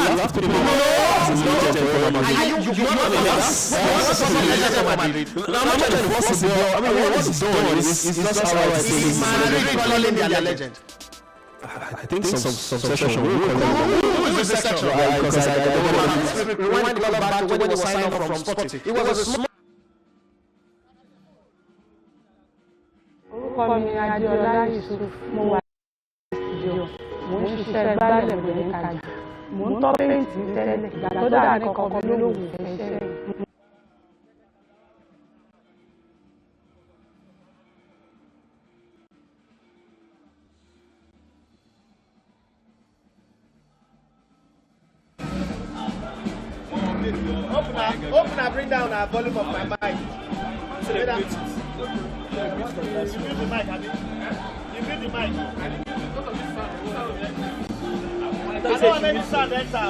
you have to be legend. I think some session will who is this section? Because I don't want to rewind the clock back to when he was signing up from Sporting. It was a small. Orúkọ mi Adéọlá Yusuf, mo wà ní studio, mo ń ṣiṣẹ́ gbálẹ̀ mo ń tajà, mo ń tọ́ péǹtì tẹ́lẹ̀, ìgbà tó dára ní kọ̀ọ̀kan lóhùn ìfẹ́ sẹ́yìn. Open, bring down our volume of my mic. You mute the mic, Abby. You mute the mic. I don't want any sound enter.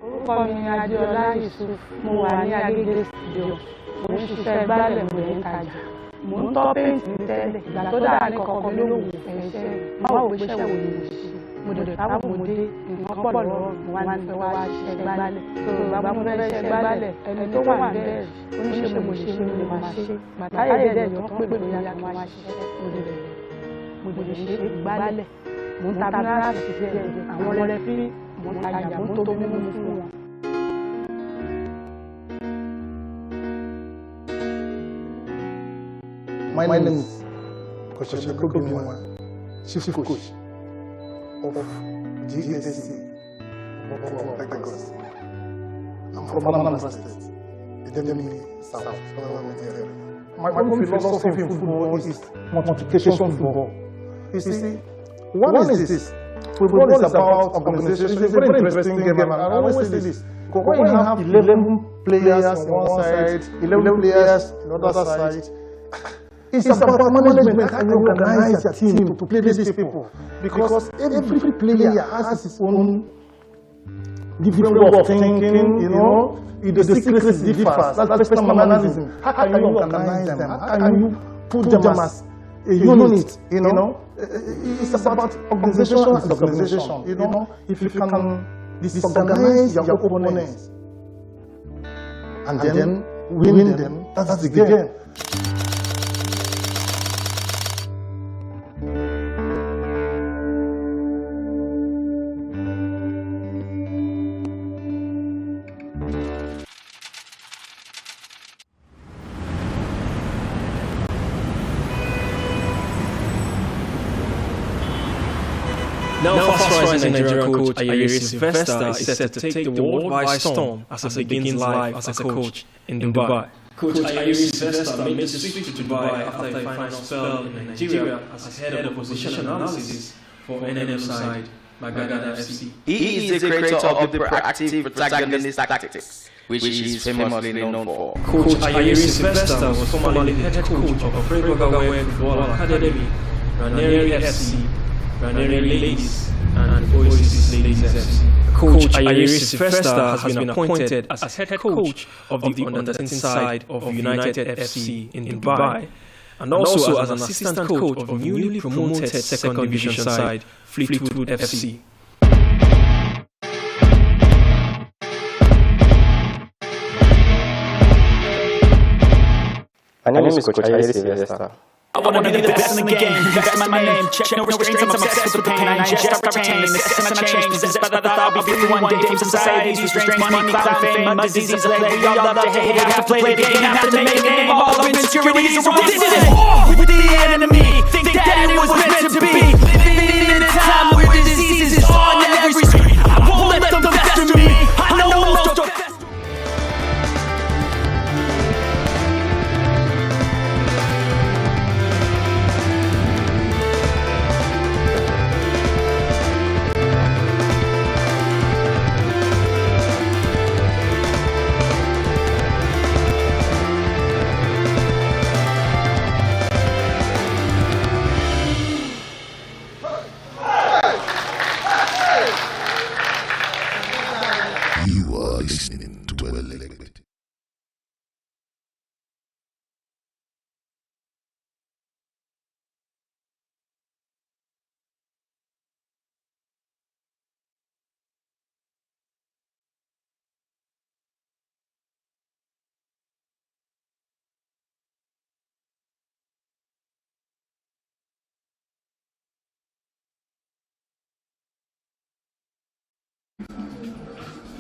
orúkọ mi ni Adéọlá Yusuf, mo wà ní Agége studio, mo ń ṣiṣẹ́ gbálẹ̀ mo ń tajà, mo ń tọ́ péǹtì ní tẹ́lẹ̀, ìgbà tó dára ní kọ̀ọ̀kan mi ló wù fẹ́ iṣẹ́ má wò pé iṣẹ́ wo ni mo ṣe, mo dẹ̀ táwọn mo dé nǹkan pọ̀ lọ́rọ̀ mo wá ní fẹ́ wá ṣiṣẹ́ gbálẹ̀, tó bàbá mo fẹ́ ṣiṣẹ́ gbálẹ̀ ẹni tó wà bẹ́ẹ̀ oníṣẹ́ mo ṣe ni mo máa ṣe, bàtáyé dẹ̀ tó pè mí lóyá mo máa ṣiṣẹ́ mo dẹ̀ ṣe gbálẹ̀, mo ń ta náírà sí àwọn ọlọ́rẹ́ fí mo ń tajà mo ń tó mímú fún wọn. My name is Coach Jagaba, Chief Coach of GSC of Lagos. I'm from Anambra State, Idemili South. My own philosophy in football is multiplication football. You see, one is this. Football is about organization. It's a very interesting game, and I always say this. When you have 11 players on one side, 11 players on the other side, it's about management. How you organize your team to play these people. Because every player has his own different way of thinking, you know. The secrets differs. That's personal management. How can you organize them? How can you put them as a unit, you know? It's about organization and organization, you know. If you can disorganize your opponents and then win them, that's the game. Now fast-rising Nigerian coach Ayeri Sylvester is set to take the world by storm as he begins life as a coach in Dubai. Coach Ayeri Sylvester made the switch to Dubai after a final spell in Nigeria as head of position analysis for NNL side Bagada FC. He is the creator of the proactive protagonist tactics, which he is famously known for. Coach Ayeri Sylvester was formerly head coach of Afrego Football Academy, Raneri FC, Raneri Ladies, and Oasis Ladies FC. Coach Ayeri Sylvester has been appointed as head coach of the under-13 side of United FC in Dubai, and also as an assistant coach of newly promoted second division side Fleetwood FC. My name is Coach Ayeri Sylvester. I wanna be the best in the game, best in my name. Check no restraints, I'm obsessed with the pain. I ingest after pain, the success and I change. Possessed by the thought I'll be free one day from society's restraints. Money, clout, fame, mud, disease, and plague. We all love to hate, have to play the game, have to make a name. All our insecurities are all war with the enemy. Think that it was meant to be. Living in a time where disease is on every street. I won't let them fester me. I know most of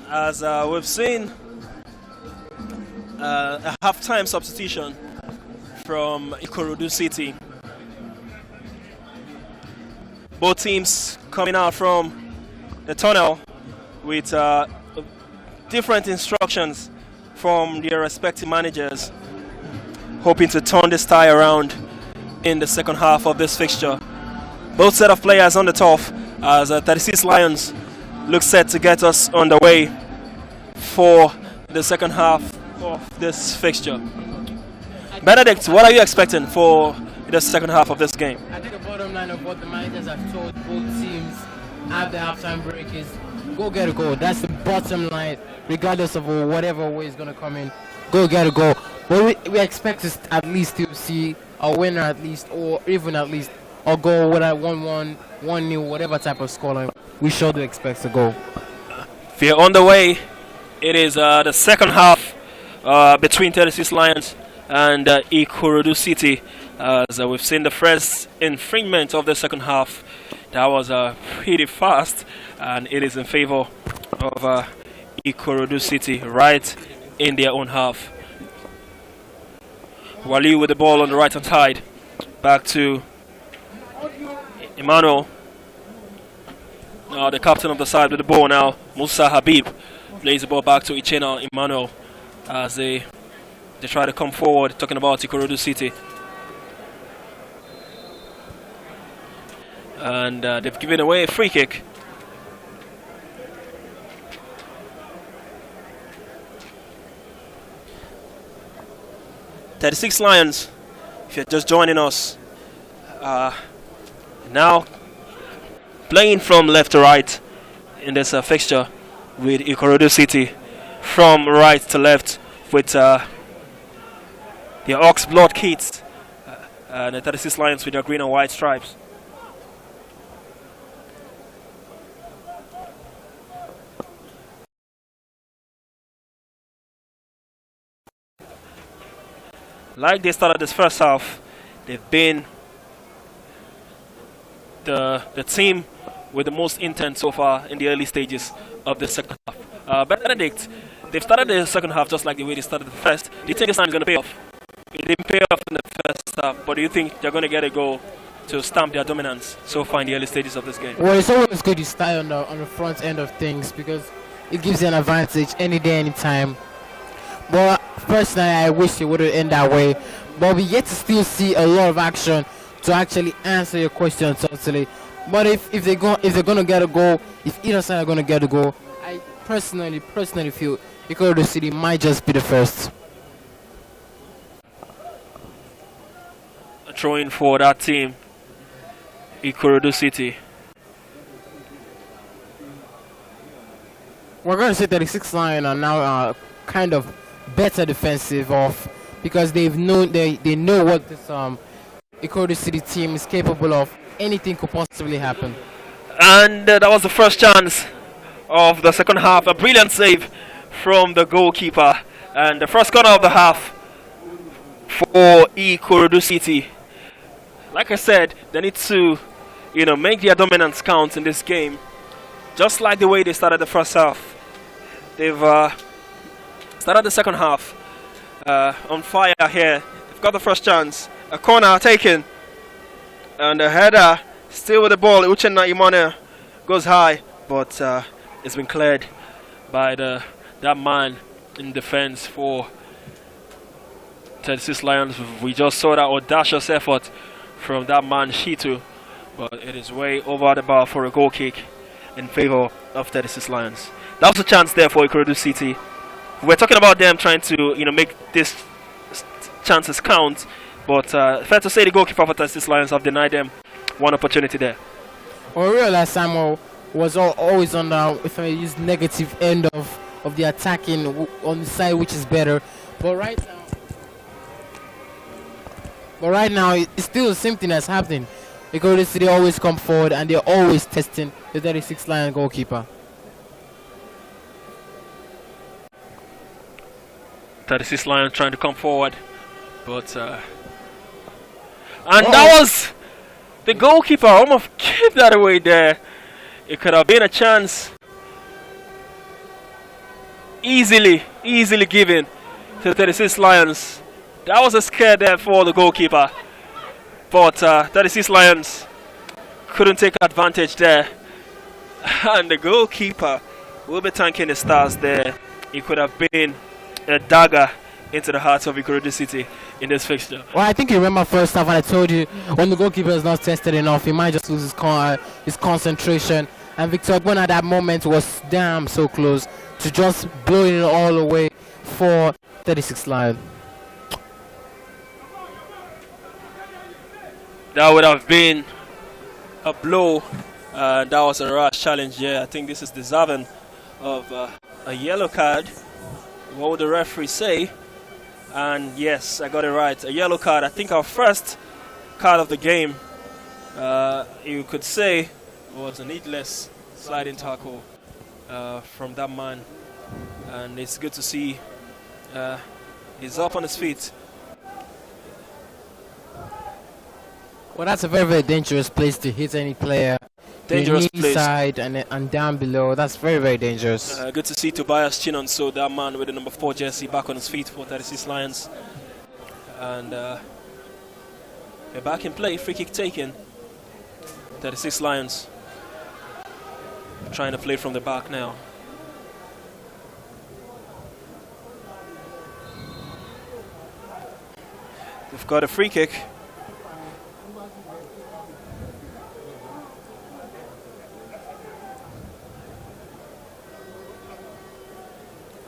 As we've seen a half-time substitution from IKORODU City. Both teams coming out from the tunnel with different instructions from their respective managers, hoping to turn this tie around in the second half of this fixture. Both set of players on the turf as 36 Lions look set to get us on the way for the second half of this fixture. Benedict, what are you expecting for the second half of this game? I think the bottom line of what the managers have told both teams at the halftime break is Go get a goal. That's the bottom line, regardless of whatever way is going to come in. Go get a goal. But we expect to at least to see a winner at least, or even at least a goal with a 1-1, 1-0, whatever type of scoreline. We sure do expect a goal. We're on the way. It is the second half between 36 Lions and IKORODU City. As we've seen the first infringement of the second half. That was pretty fast, and it is in favor of IKORODU City right in their own half. Wali with the ball on the right hand side. Back to Emmanuel. The captain of the side with the ball now. Musa Habib plays the ball back to Ichena Emmanuel as they try to come forward, talking about IKORODU City. And they've given away a free kick. "36 Lions," if you're just joining us, now playing from left to right in this fixture with IKORODU City, from right to left with the Ox Blood kits, and the 36 Lions with their green and white stripes. Like they started this first half, they've been the team with the most intent so far in the early stages of the second half. Benedict, they've started the second half just like the way they started the first. Do you think this time is going to pay off? It didn't pay off in the first half, but do you think they're going to get a goal to stamp their dominance so far in the early stages of this game? Well, it's always good to start on the front end of things because it gives you an advantage any day, any time. But personally, I wish it would have ended that way. But we yet to still see a lot of action to actually answer your question totally. But if they're gonna get a goal, if either side are gonna get a goal, I personally feel IKORODU City might just be the first. A throw-in for that team, IKORODU City. We're gonna say 36 Lions are now kind of better defensive off because they know what this IKORODU City team is capable of. Anything could possibly happen. And that was the first chance of the second half. A brilliant save from the goalkeeper, and the first corner of the half for IKORODU City. Like I said, they need to make their dominance count in this game, just like the way they started the first half. They've started the second half on fire here. They've got the first chance. A corner taken. And the header still with the ball. Uchenna Imane goes high. But it's been cleared by that man in defense for 36 Lions. We just saw that audacious effort from that man Shitu. But it is way over the bar for a goal kick in favor of 36 Lions. That was a chance there for IKORODU City. We're talking about them trying to make these chances count, but fair to say the goalkeeper for 36 Lions have denied them one opportunity there. Well, we realized Samuel was always on the, if I use negative end of the attacking on the side, which is better. But right now, it's still the same thing that's happening. IKORODU City always come forward and they're always testing the 36 Lion goalkeeper. 36 Lions trying to come forward, but that was the goalkeeper almost gave that away there. It could have been a chance easily given to 36 Lions. That was a scare there for the goalkeeper, but 36 Lions couldn't take advantage there, and the goalkeeper will be thanking the stars there. It could have been a dagger into the heart of IKORODU City in this fixture. Well, I think you remember first half when I told you when the goalkeeper is not tested enough, he might just lose his concentration. And Victor Ogbon at that moment was damn so close to just blowing it all away for 36 Lions. That would have been a blow That was a rash challenge. Yeah, I think this is deserving of a yellow card. What would the referee say? And yes, I got it right. A yellow card. I think our first card of the game, you could say, was a needless sliding tackle from that man. And it's good to see he's up on his feet. Well, that's a very, very dangerous place to hit any player. Dangerous the knee place. side and down below. That's very, very dangerous. Good to see Tobias Chinon, so that man with the number 4 jersey, back on his feet for 36 Lions. And we're back in play. Free kick taken. 36 Lions. Trying to play from the back now. They've got a free kick.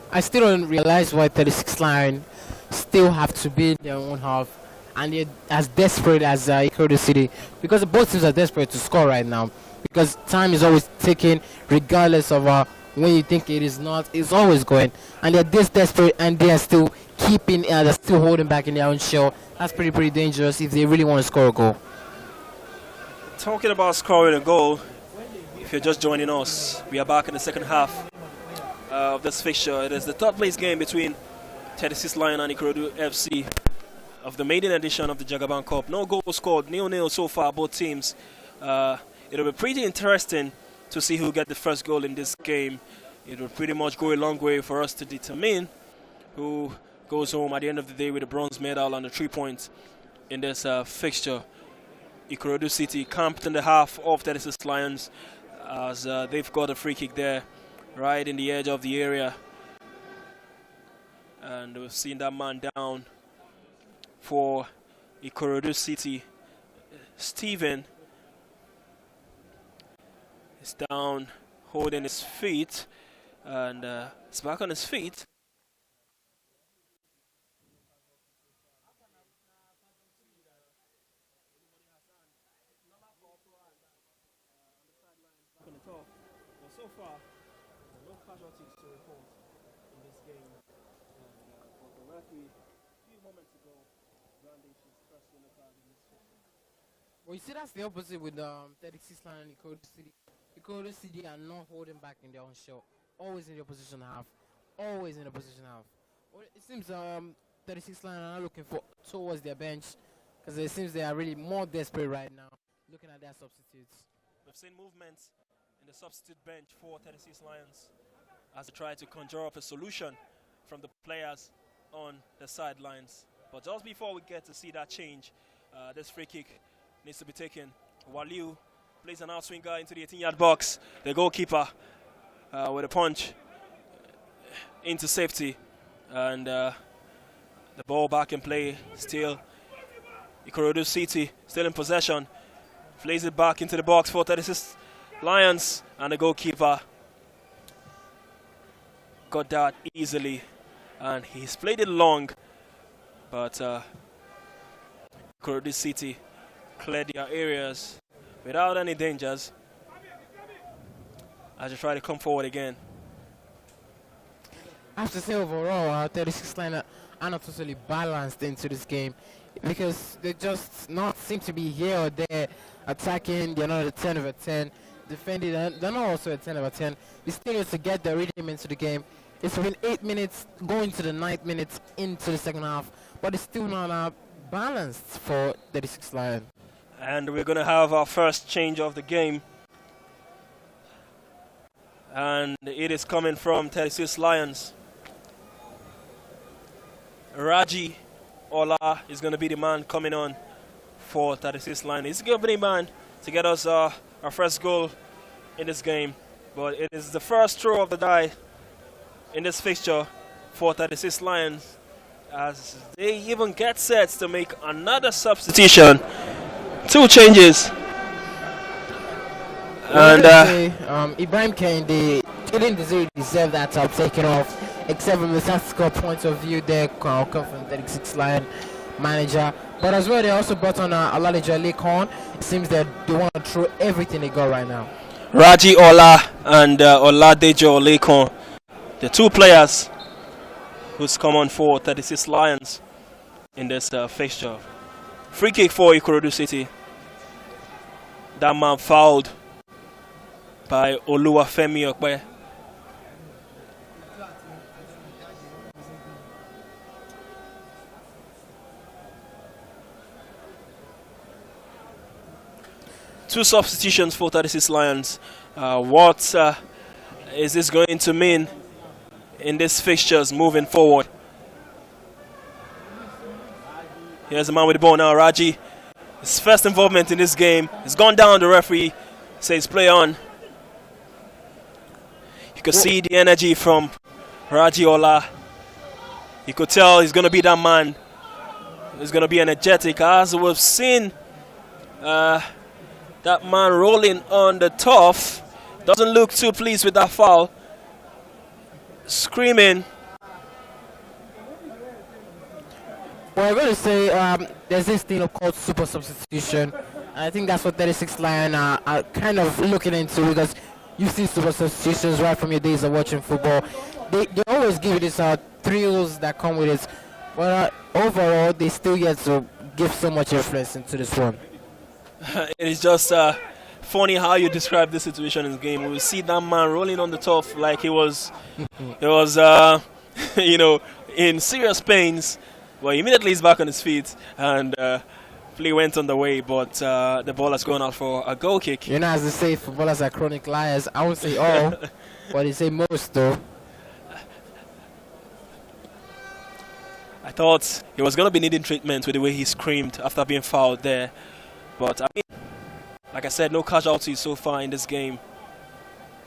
I still don't realize why 36 Lions still have to be in their own half, and they're as desperate as IKORODU City, because both teams are desperate to score right now, because time is always ticking regardless of when you think it is not. It's always going, and they're this desperate, and they are still keeping they're still holding back in their own shell. That's pretty dangerous if they really want to score a goal. Talking about scoring a goal, if you're just joining us, we are back in the second half of this fixture. It is the third place game between 36 Lions and IKORODU FC of the maiden edition of the Jagaban Cup. No goal scored, 0-0 so far, both teams. It'll be pretty interesting to see who gets the first goal in this game. It will pretty much go a long way for us to determine who goes home at the end of the day with a bronze medal and the 3 points in this fixture. IKORODU City camped in the half of 36 Lions as they've got a free kick there right in the edge of the area. And we've seen that man down for IKORODU City. Steven is down holding his feet, and he's back on his feet. So far, no casualties to report in this game. But the referee, a few moments ago, brandished his first yellow card in this fixture. Well, you see, that's the opposite with 36 Lions and IKORODU City. IKORODU City are not holding back in their own shell. Always in the opposition half. Always in the opposition half. Well, it seems 36 Lions are not looking towards their bench, because it seems they are really more desperate right now, looking at their substitutes. We've seen movements in the substitute bench for 36 Lions as they try to conjure up a solution from the players on the sidelines. But just before we get to see that change, this free kick needs to be taken. Waliu plays an outswinger into the 18-yard box. The goalkeeper with a punch into safety. And the ball back in play. Still IKORODU City still in possession. Plays it back into the box for 36 Lions, and the goalkeeper got that easily, and he's played it long, but IKORODU City cleared their areas without any dangers as they try to come forward again. I have to say overall, 36 Lions are not totally balanced into this game, because they just not seem to be here or there attacking. They're not a 10 over 10. Defending, they're not also a 10 over 10. They still need to get the rhythm into the game. It's been 8 minutes going to the 9th minute into the second half, but it's still not balanced for 36 Lions. And we're going to have our first change of the game, and it is coming from 36 Lions. Raji Ola is going to be the man coming on for 36 Lions. He's going to be the man to get us our first goal in this game, but it is the first throw of the die in this fixture for 36 Lions as they even get set to make another substitution. 2 changes. And Ibrahim Kane, they didn't deserve that top taken off, except from the tactical point of view. There come from 36 Lions, manager. But as well, they also brought on Alalija Lekon. It seems that they want to throw everything they got right now. Raji Ola and Oladejo Lekon, the two players who's come on for 36 Lions in this fixture. Free kick for Ikorodu City. That man fouled by Oluwafemi Okpe. Two substitutions for 36 Lions. What is this going to mean in these fixtures moving forward? Here's the man with the ball now, Raji. His first involvement in this game. He's gone down, the referee says play on. You could see the energy from Raji Ola. You could tell he's going to be that man. He's going to be energetic. As we've seen that man rolling on the turf. Doesn't look too pleased with that foul. Screaming. Well, I'm going to say there's this thing called super substitution. And I think that's what 36 Lions are kind of looking into, because you see super substitutions right from your days of watching football. They always give you these thrills that come with it. But overall, they still get to give so much influence into this one. It is just funny how you describe this situation in the game. We see that man rolling on the turf like he was, you know, in serious pains. Well, immediately he's back on his feet, and play went on the way, but the ball has gone out for a goal kick. You know, as they say, footballers are chronic liars. I won't say all, but they say most, though. I thought he was going to be needing treatment with the way he screamed after being fouled there. But, I mean, like I said, no casualties so far in this game.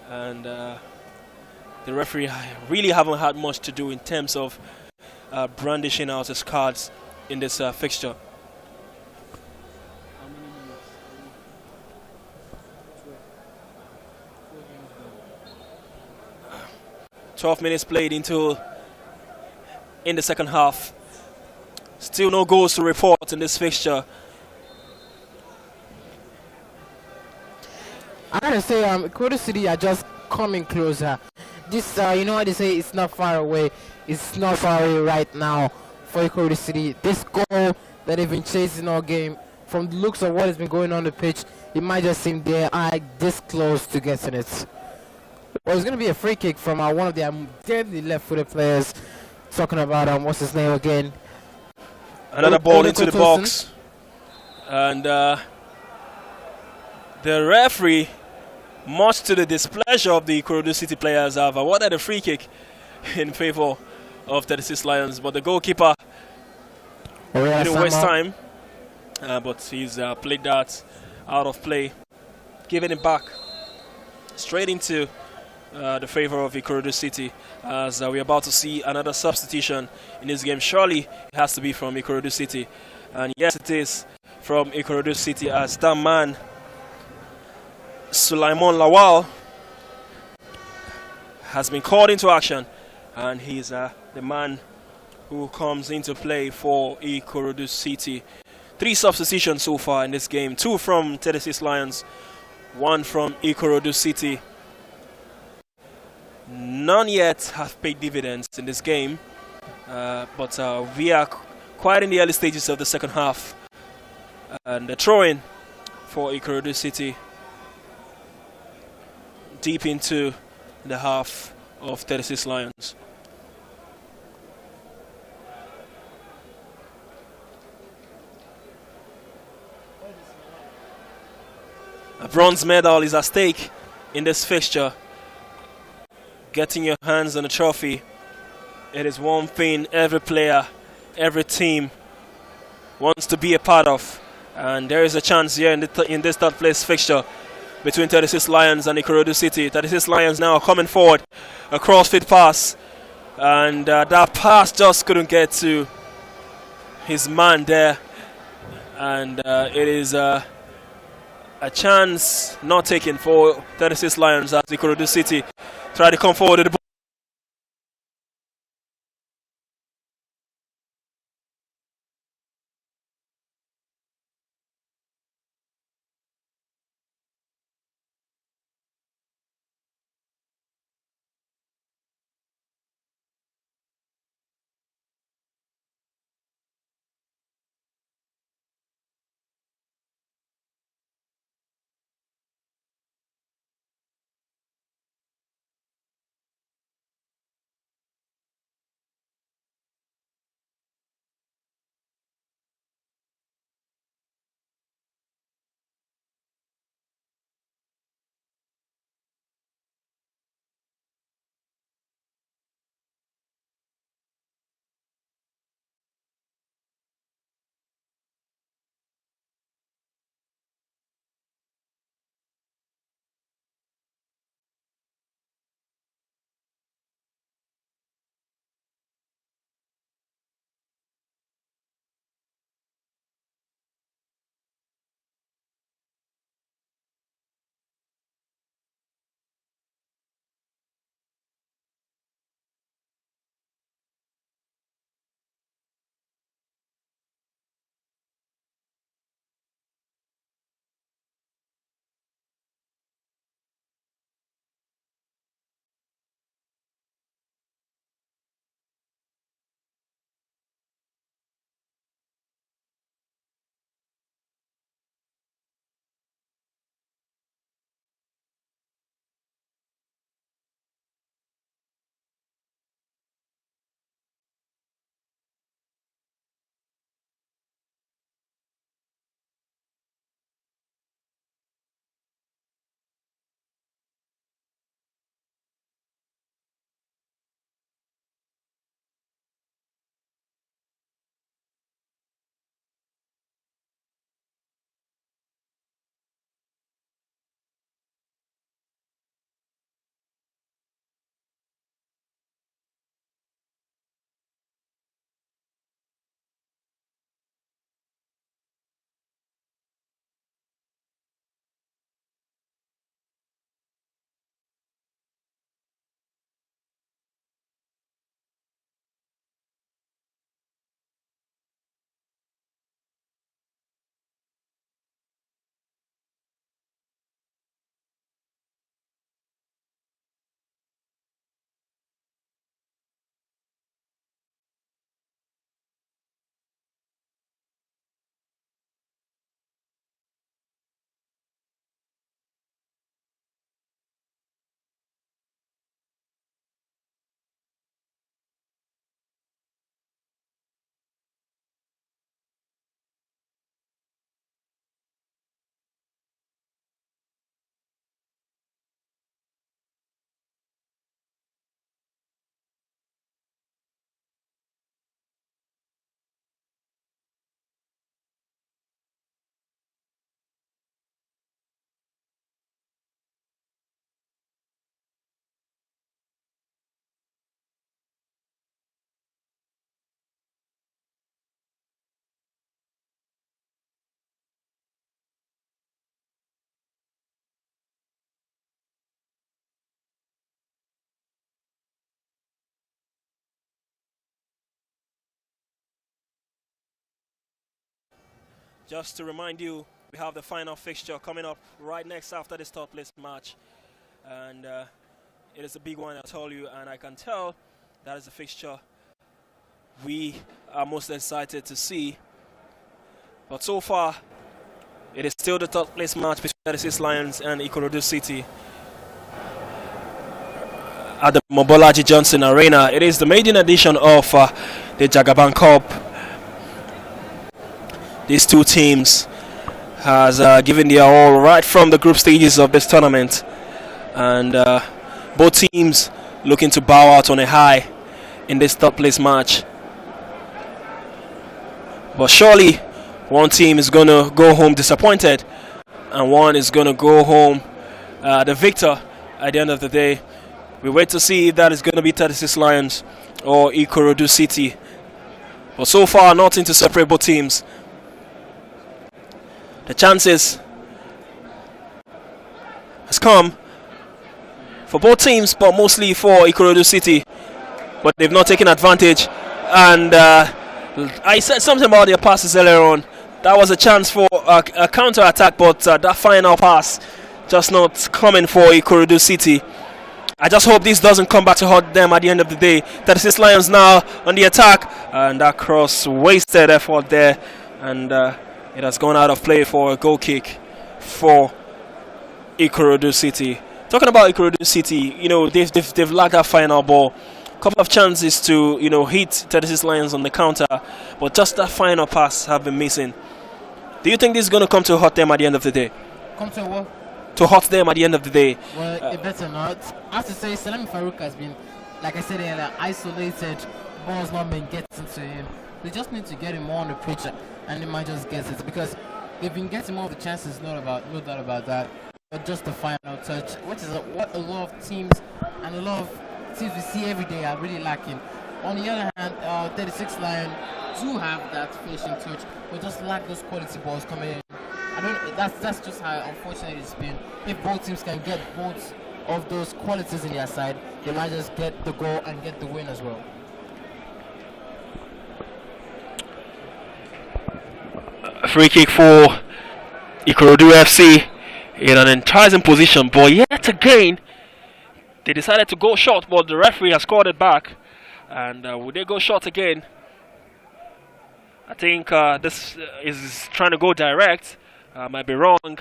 And the referee really haven't had much to do in terms of brandishing out his cards in this fixture. 12 minutes played in the second half. Still no goals to report in this fixture. I gotta say, IKORODU City are just coming closer. This, you know what they say, it's not far away. It's not far away right now for IKORODU City. This goal that they've been chasing all game, from the looks of what has been going on the pitch, it might just seem they are this close to getting it. Well, it's going to be a free kick from one of their deadly left-footed players. Talking about, what's his name again? Another ball into the box. And the referee, much to the displeasure of the IKORODU City players, have awarded a free kick in favor of 36 Lions. But the goalkeeper didn't waste time. But he's played that out of play, giving it back straight into the favor of IKORODU City, as we're about to see another substitution in this game. Surely it has to be from IKORODU City, and yes, it is from IKORODU City, as that man Sulaiman Lawal has been called into action, and he's the man who comes into play for IKORODU City. 3 substitutions so far in this game, 2 from 36 Lions, 1 from IKORODU City. None yet have paid dividends in this game, but we are quite in the early stages of the second half. And the throw-in for IKORODU City deep into the half of 36 Lions. A bronze medal is at stake in this fixture. Getting your hands on a trophy, it is one thing every player, every team wants to be a part of. And there is a chance here in this third place fixture between 36 Lions and IKORODU City. 36 Lions now coming forward, a crossfit pass, and that pass just couldn't get to his man there, and it is a chance not taken for 36 Lions as IKORODU City try to come forward with the ball. Just to remind you, we have the final fixture coming up right next after this top place match. And it is a big one, I'll tell you, and I can tell that is the fixture we are most excited to see. But so far, it is still the top place match between 36 Lions and IKORODU City at the Mobolaji Johnson Arena. It is the maiden edition of the Jagaban Cup. These two teams has given their all right from the group stages of this tournament, and both teams looking to bow out on a high in this top place match. But surely one team is going to go home disappointed, and one is going to go home the victor at the end of the day. We wait to see if that is going to be 36 Lions or IKORODU City. But so far, nothing to separate both teams. The chances has come for both teams, but mostly for IKORODU City. But they've not taken advantage. And I said something about their passes earlier on. That was a chance for a counter-attack, but that final pass just not coming for IKORODU City. I just hope this doesn't come back to hurt them at the end of the day. 36 Lions now on the attack, and that cross wasted effort there, and it has gone out of play for a goal kick for IKORODU City. Talking about IKORODU City, you know, they've lacked that final ball. Couple of chances to, you know, hit 36 Lions on the counter, but just that final pass have been missing. Do you think this is going to come to hurt them at the end of the day? Come to what? To hurt them at the end of the day. Well, it better not. I have to say, Salami Farouk has been, like I said earlier, isolated. Ball's not been getting to him. They just need to get him more on the pitch, and they might just get it, because they've been getting more of the chances. No doubt about that. But just the final touch, which is what a lot of teams and a lot of teams we see every day are really lacking. On the other hand, 36 Lions do have that finishing touch, but just lack those quality balls coming in. That's just how unfortunate it's been. If both teams can get both of those qualities in their side, they might just get the goal and get the win as well. A free kick for IKORODU FC in an enticing position, but yet again they decided to go short, but the referee has called it back. And would they go short again? I think this is trying to go direct. Might be wrong,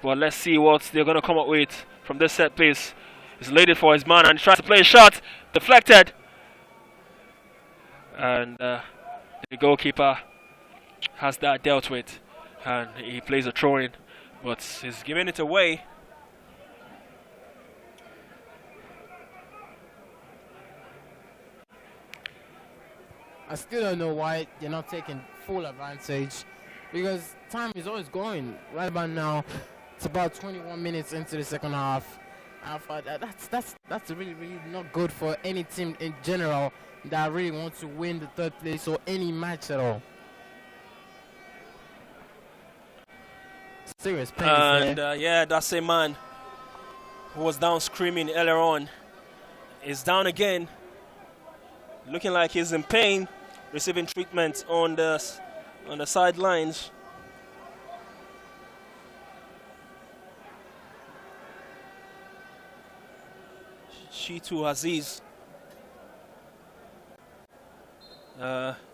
but let's see what they're going to come up with from this set piece. He's laid it for his man and he tries to play a shot. Deflected. And the goalkeeper has that dealt with. And he plays a throw in, but he's giving it away. I still don't know why they're not taking full advantage, because time is always going. Right about now, it's about 21 minutes into the second half. That's really not good for any team in general that really wants to win the third place or any match at all. Serious pain. And yeah, that same man who was down screaming earlier on is down again, looking like he's in pain, receiving treatment on the sidelines. Shitu Aziz.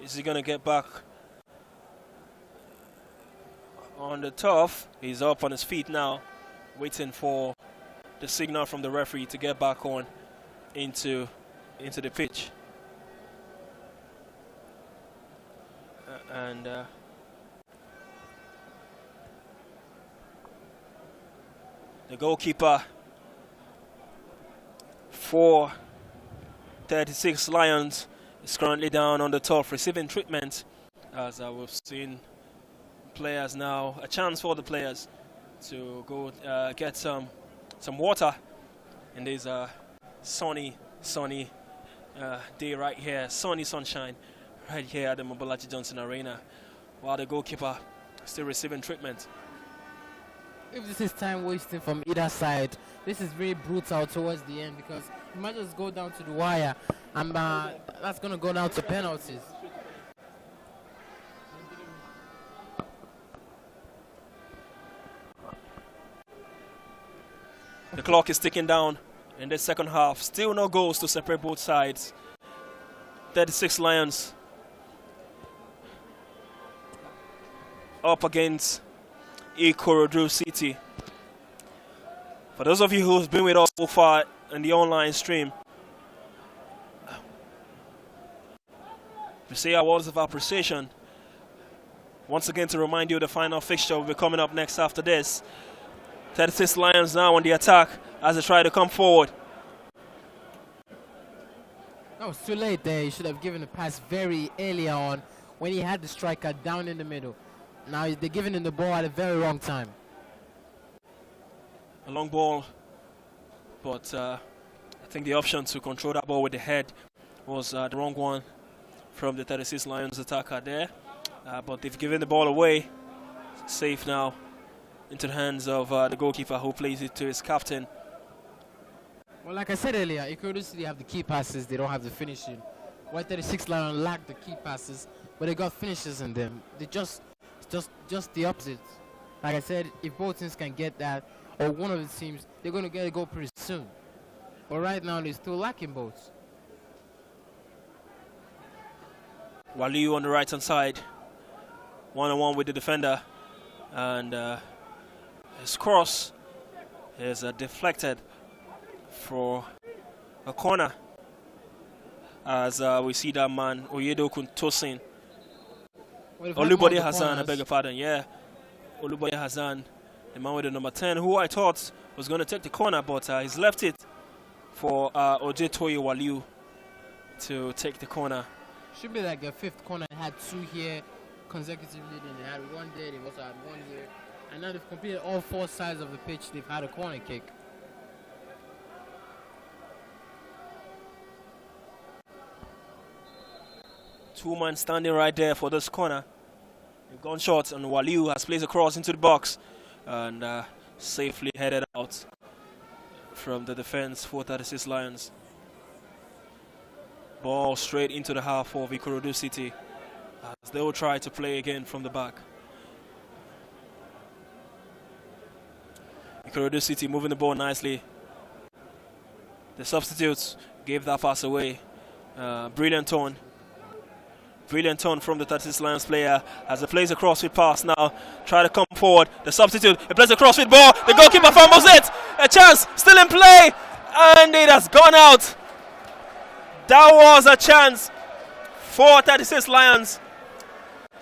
Is he gonna get back on the turf? He's up on his feet now, waiting for the signal from the referee to get back on into the pitch. And the goalkeeper for 36 Lions is currently down on the turf receiving treatment, as we've seen players now, a chance for the players to go get some water in this sunny day right here, sunny sunshine right here at the Mobolaji Johnson Arena, while the goalkeeper is still receiving treatment. If this is time wasting from either side, this is very brutal towards the end, because you might just go down to the wire, and that's going to go down to penalties. The clock is ticking down in the second half. Still no goals to separate both sides. 36 Lions up against IKORODU City. For those of you who've been with us so far in the online stream, we say our words of appreciation. Once again, to remind you, the final fixture will be coming up next after this. 36 Lions now on the attack as they try to come forward. No, it's too late there. He should have given the pass very early on when he had the striker down in the middle. Now they're giving him the ball at a very wrong time. A long ball, but I think the option to control that ball with the head was the wrong one from the 36 Lions attacker there. But they've given the ball away. Safe now into the hands of the goalkeeper, who plays it to his captain. Well, like I said earlier, IKORODU City have the key passes, they don't have the finishing. While 36 Lions lack the key passes, but they got finishes in them. They just the opposite. Like I said, if both teams can get that, or one of the teams, they're going to get a goal pretty soon. But right now, they're still lacking both. Waliu on the right hand side, one-on-one with the defender, and his cross is deflected for a corner, as we see that man Oyedokun tossing. Olubode Hassan, I beg your pardon, yeah. Olubode Hassan, the man with the number 10, who I thought was going to take the corner, but he's left it for Ojetoye Waliu to take the corner. Should be like their fifth corner. They had two here consecutively, then they had one there, they also had one here. And now they've completed all four sides of the pitch, they've had a corner kick. Two men standing right there for this corner. They've gone short, and Waliu has placed a cross into the box and safely headed out from the defense for 36 Lions. Ball straight into the half of IKORODU City as they will try to play again from the back. IKORODU City moving the ball nicely. The substitutes gave that pass away. Brilliant turn from the 36 Lions player as he plays a crossfit pass now. Try to come forward. The substitute, he plays a crossfit ball. The goalkeeper fumbles it. A chance still in play, and it has gone out. That was a chance for 36 Lions.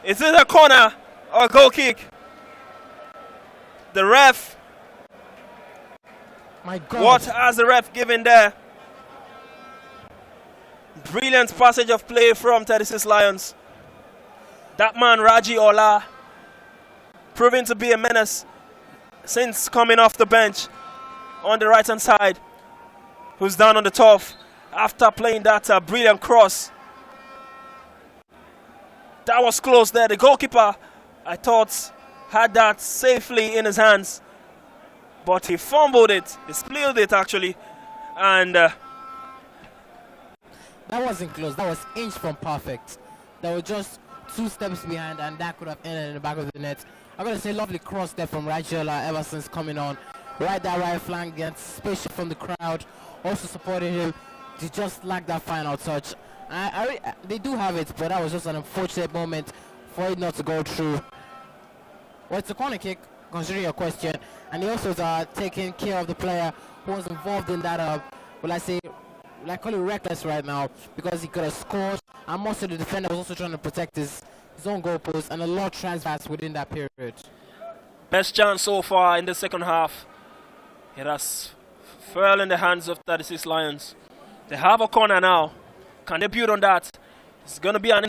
Is it a corner or a goal kick? The ref. My God. What has the ref given there? Brilliant passage of play from 36 Lions. That man, Raji Ola, proving to be a menace since coming off the bench on the right-hand side, who's down on the turf after playing that brilliant cross. That was close there. The goalkeeper, I thought, had that safely in his hands, but he fumbled it. He spilled it, actually, and that wasn't close. That was inch from perfect. That was just 2 steps behind, and that could have ended in the back of the net. I gotta say, lovely cross there from Rajola ever since coming on. Right that right flank, gets spaceship from the crowd, also supporting him. They just lack that final touch. They do have it, but that was just an unfortunate moment for it not to go through. Well, it's a corner kick, considering your question, and they also are taking care of the player who was involved in that. I call it reckless right now, because he could have scored, and most of the defender was also trying to protect his own goalpost, and a lot transfers within that period. Best chance so far in the second half. It has fell in the hands of 36 Lions. They have a corner now. Can they build on that? It's going to be an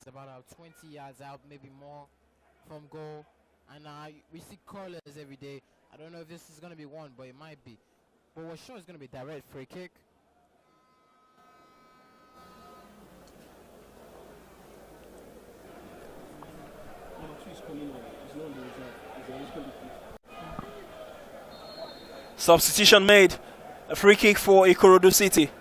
It's about 20 yards out, maybe more from goal. And we see corners every day. I don't know if this is going to be one, but it might be. But what's sure is going to be direct free kick. Substitution made. A free kick for Ikorodu City.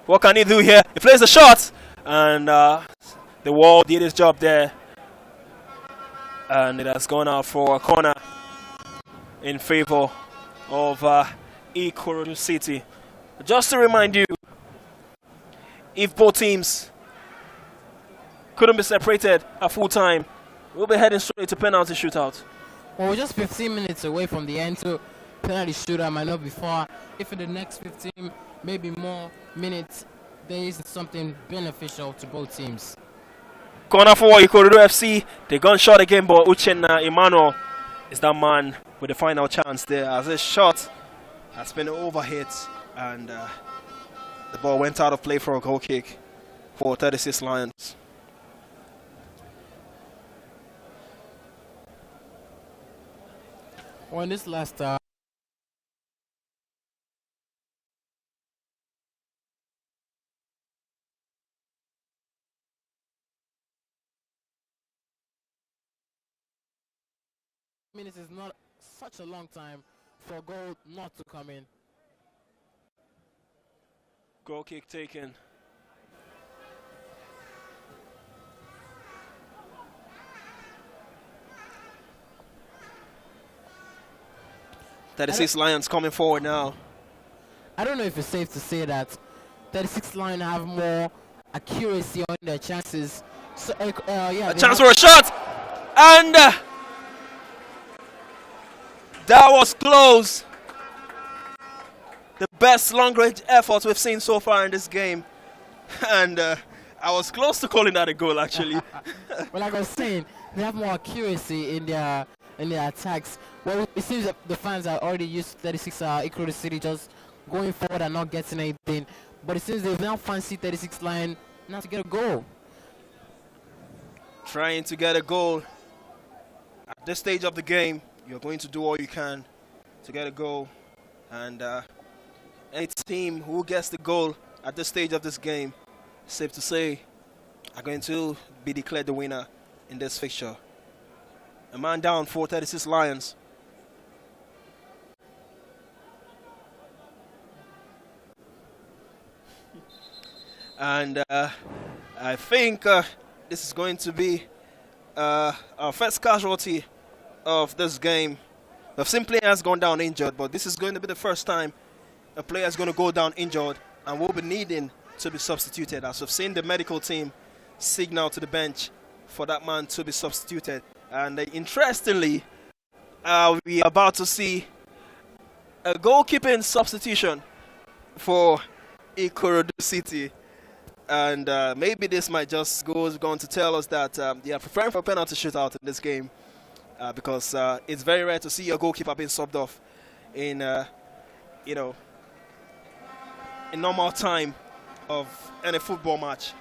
What can he do here? He plays the shot. And the wall did his job there. And it has gone out for a corner in favor of Ikorodu City. Just to remind you, if both teams couldn't be separated at full time, we'll be heading straight to penalty shootout. Well, we're just 15 minutes away from the end, so penalty shootout might not be far. If in the next 15, maybe more minutes, there is something beneficial to both teams. Corner for Ikorodu FC. They gone shot again, but Uchenna Emmanuel is that man with the final chance there. As a shot has been overhit, and the ball went out of play for a goal kick for 36 Lions. Well, in this last minutes is not such a long time for a goal not to come in. Goal kick taken. That is Lions coming forward now. I don't know if it's safe to say that 36 Lions have more accuracy on their chances. So, yeah, a chance for a shot, and that was close. The best long-range effort we've seen so far in this game, and I was close to calling that a goal actually. Well, like I was saying, they have more accuracy in their attacks. Well, it seems that the fans are already used to 36 Ikorodu City just going forward and not getting anything. But it seems they've now fancy 36 Lions now to get a goal. Trying to get a goal at this stage of the game. You're going to do all you can to get a goal, and any team who gets the goal at this stage of this game, safe to say, are going to be declared the winner in this fixture. A man down for 36 Lions. And I think this is going to be our first casualty of this game. We've seen players gone down injured, but this is going to be the first time a player is going to go down injured and will be needing to be substituted. As we've seen the medical team signal to the bench for that man to be substituted. And interestingly, we are about to see a goalkeeping substitution for Ikorodu City. And maybe this might just go on to tell us that they are preparing for a penalty shootout in this game, because it's very rare to see a goalkeeper being subbed off in, in normal time of any football match.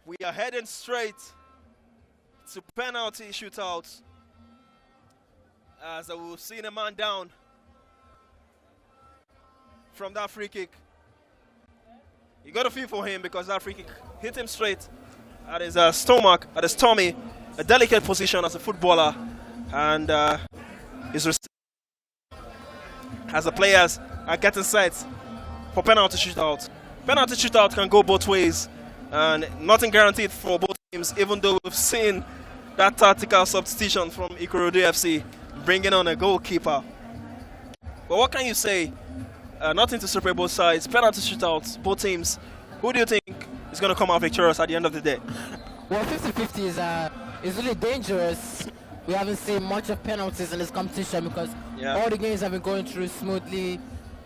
We are heading straight to penalty shootouts as we've seen a man down from that free kick. You got to feel for him because that free kick hit him straight at his stomach, at his tummy, a delicate position as a footballer, and his as the players are getting set for penalty shootout. Penalty shootout can go both ways, and nothing guaranteed for both teams, even though we've seen that tactical substitution from IKORODU FC bringing on a goalkeeper. But what can you say? Nothing to separate both sides. Penalty shootouts, both teams. Who do you think is going to come out victorious at the end of the day? Well, 50-50 is really dangerous. We haven't seen much of penalties in this competition because all the games have been going through smoothly.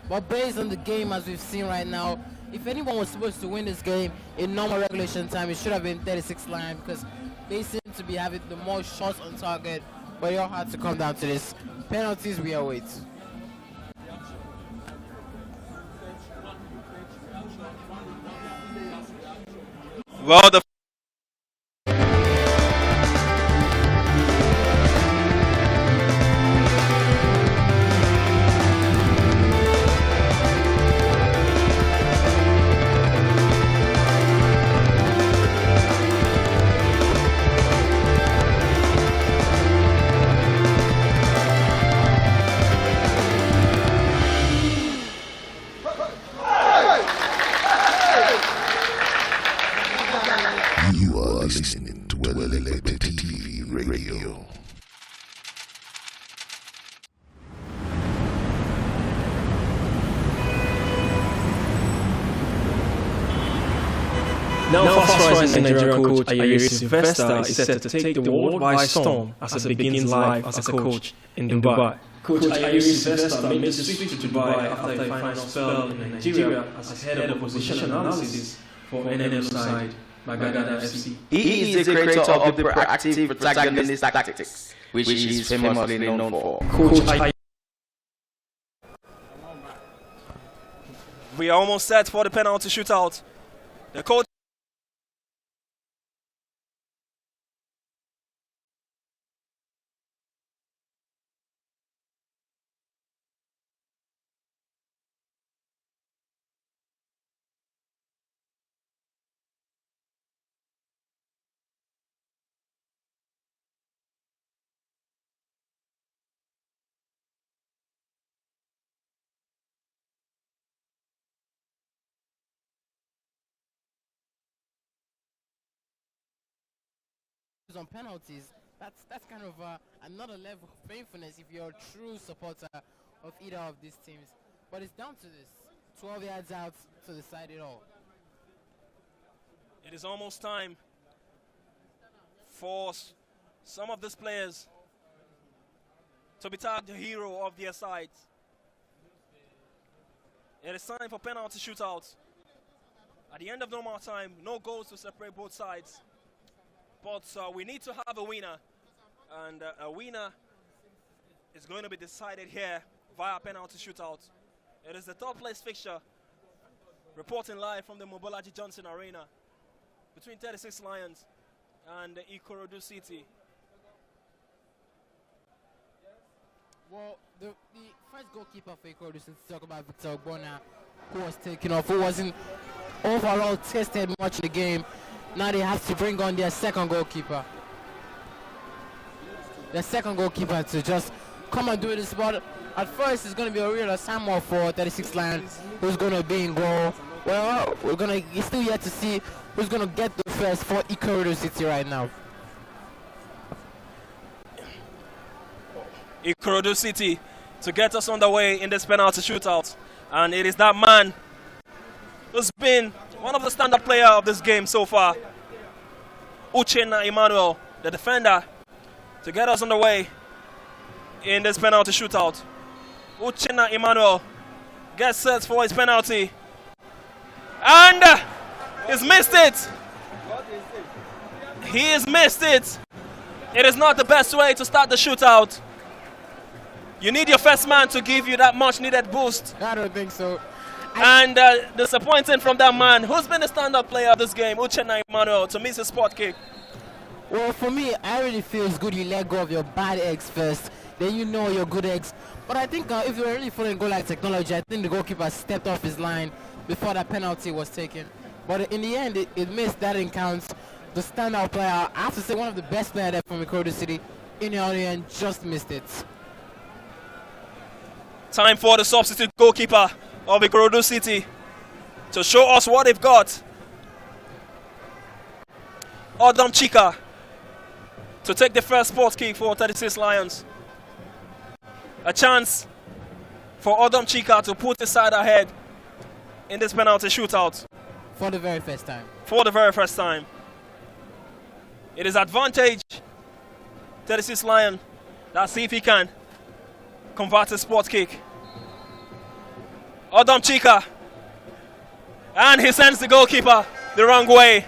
But based on the game as we've seen right now, if anyone was supposed to win this game in normal regulation time, it should have been 36 Lions because they seem to be having the most shots on target. But it all had to come down to this. Penalties we await. Well, the listening to TV Radio. Now fast-rising Nigerian coach Ayeri Sylvester is set to take the world by storm as he begins life as a coach in Dubai. Coach Ayeri Sylvester made the switch to Dubai after a final spell in Nigeria as head of position analysis for NNL side Jagaban FC. He is the creator of the proactive protagonist tactics, which he is famously known for. Coach we are almost set for the penalty shootout. The coach on penalties, that's kind of another level of painfulness if you're a true supporter of either of these teams. But it's down to this 12 yards out to decide it all. It is almost time for some of these players to be tagged the hero of their side. It is time for penalty shootouts. At the end of normal time, no goals to separate both sides. But we need to have a winner, and a winner is going to be decided here via penalty shootout. It is the third place fixture, reporting live from the Mobolaji Johnson Arena between 36 Lions and IKORODU City. Well, the first goalkeeper for IKORODU City, talk about Victor Ogbonna, who was taken off, who wasn't overall tested much in the game. Now they have to bring on their second goalkeeper. Their second goalkeeper to just come and do this. But at first, it's going to be a real assignment for 36 Lions, who's going to be in goal. Well, we're still yet to see who's going to get the first for IKORODU City right now. IKORODU City to get us underway in this penalty shootout. And it is that man who's been one of the standard players of this game so far, Uchenna Emmanuel, the defender, to get us underway in this penalty shootout. Uchenna Emmanuel gets set for his penalty. And he's missed it. He has missed it. It is not the best way to start the shootout. You need your first man to give you that much needed boost. I don't think so. And disappointing from that man. Who's been the stand-up player of this game? Uchenna Emmanuel to miss a spot kick. Well, for me, I really feel it's good you let go of your bad eggs first. Then you know your good eggs. But I think if you were really following goal like technology, I think the goalkeeper stepped off his line before that penalty was taken. But in the end, it missed. That didn't count. The standout player, I have to say, one of the best players there from IKORODU City, in the end, just missed it. Time for the substitute goalkeeper of IKORODU City to show us what they've got. Odom Chika to take the first spot kick for 36 Lions. A chance for Odom Chika to put his side ahead in this penalty shootout. For the very first time. For the very first time. It is advantage 36 Lion. Let's see if he can convert a spot kick. Odom Chika. And he sends the goalkeeper the wrong way.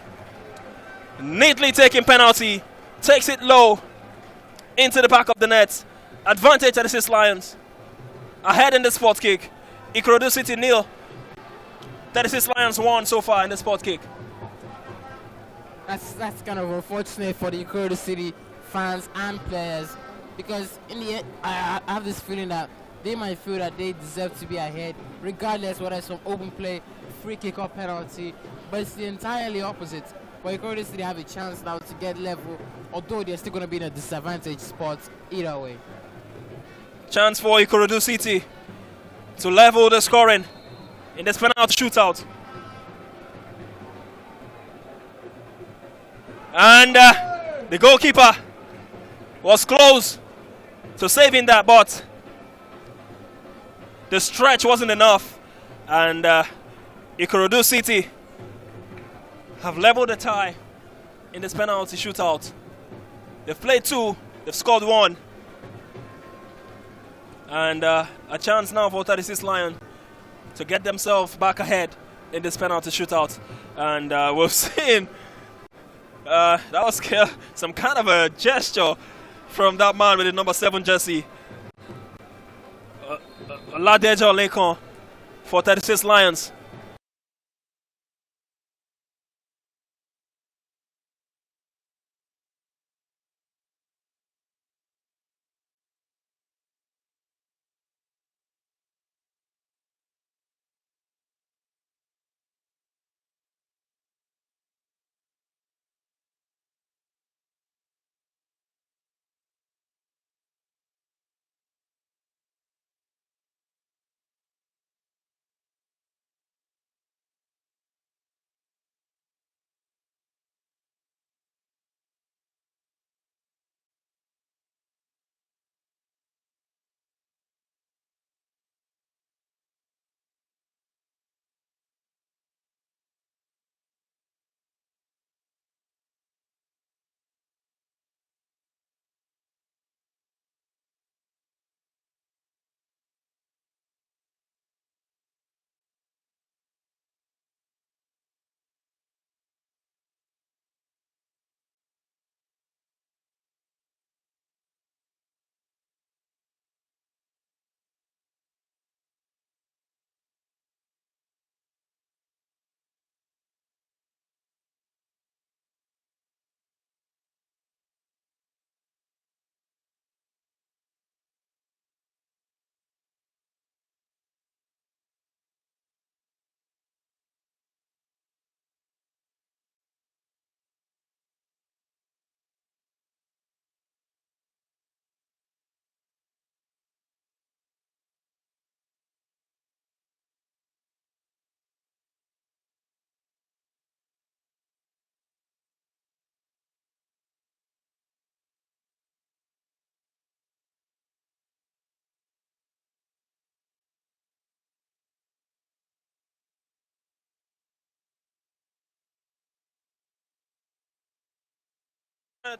Neatly taking penalty. Takes it low into the back of the net. Advantage 36 Lions. Ahead in the spot kick. IKORODU City 0. 36 Lions 1 so far in the spot kick. That's kind of unfortunate for the IKORODU City fans and players, because in the end, I have this feeling that they might feel that they deserve to be ahead, regardless whether it's from open play, free kick or penalty. But it's the entirely opposite. For IKORODU City have a chance now to get level, although they're still going to be in a disadvantaged spot either way. Chance for IKORODU City to level the scoring in this penalty shootout. And the goalkeeper was close to saving that, but the stretch wasn't enough. And IKORODU City have leveled the tie in this penalty shootout. They've played 2, they've scored 1. And a chance now for 36 Lions to get themselves back ahead in this penalty shootout. And we've seen that was some kind of a gesture from that man with the number 7 jersey. Ladejo Lekon for 36 Lions.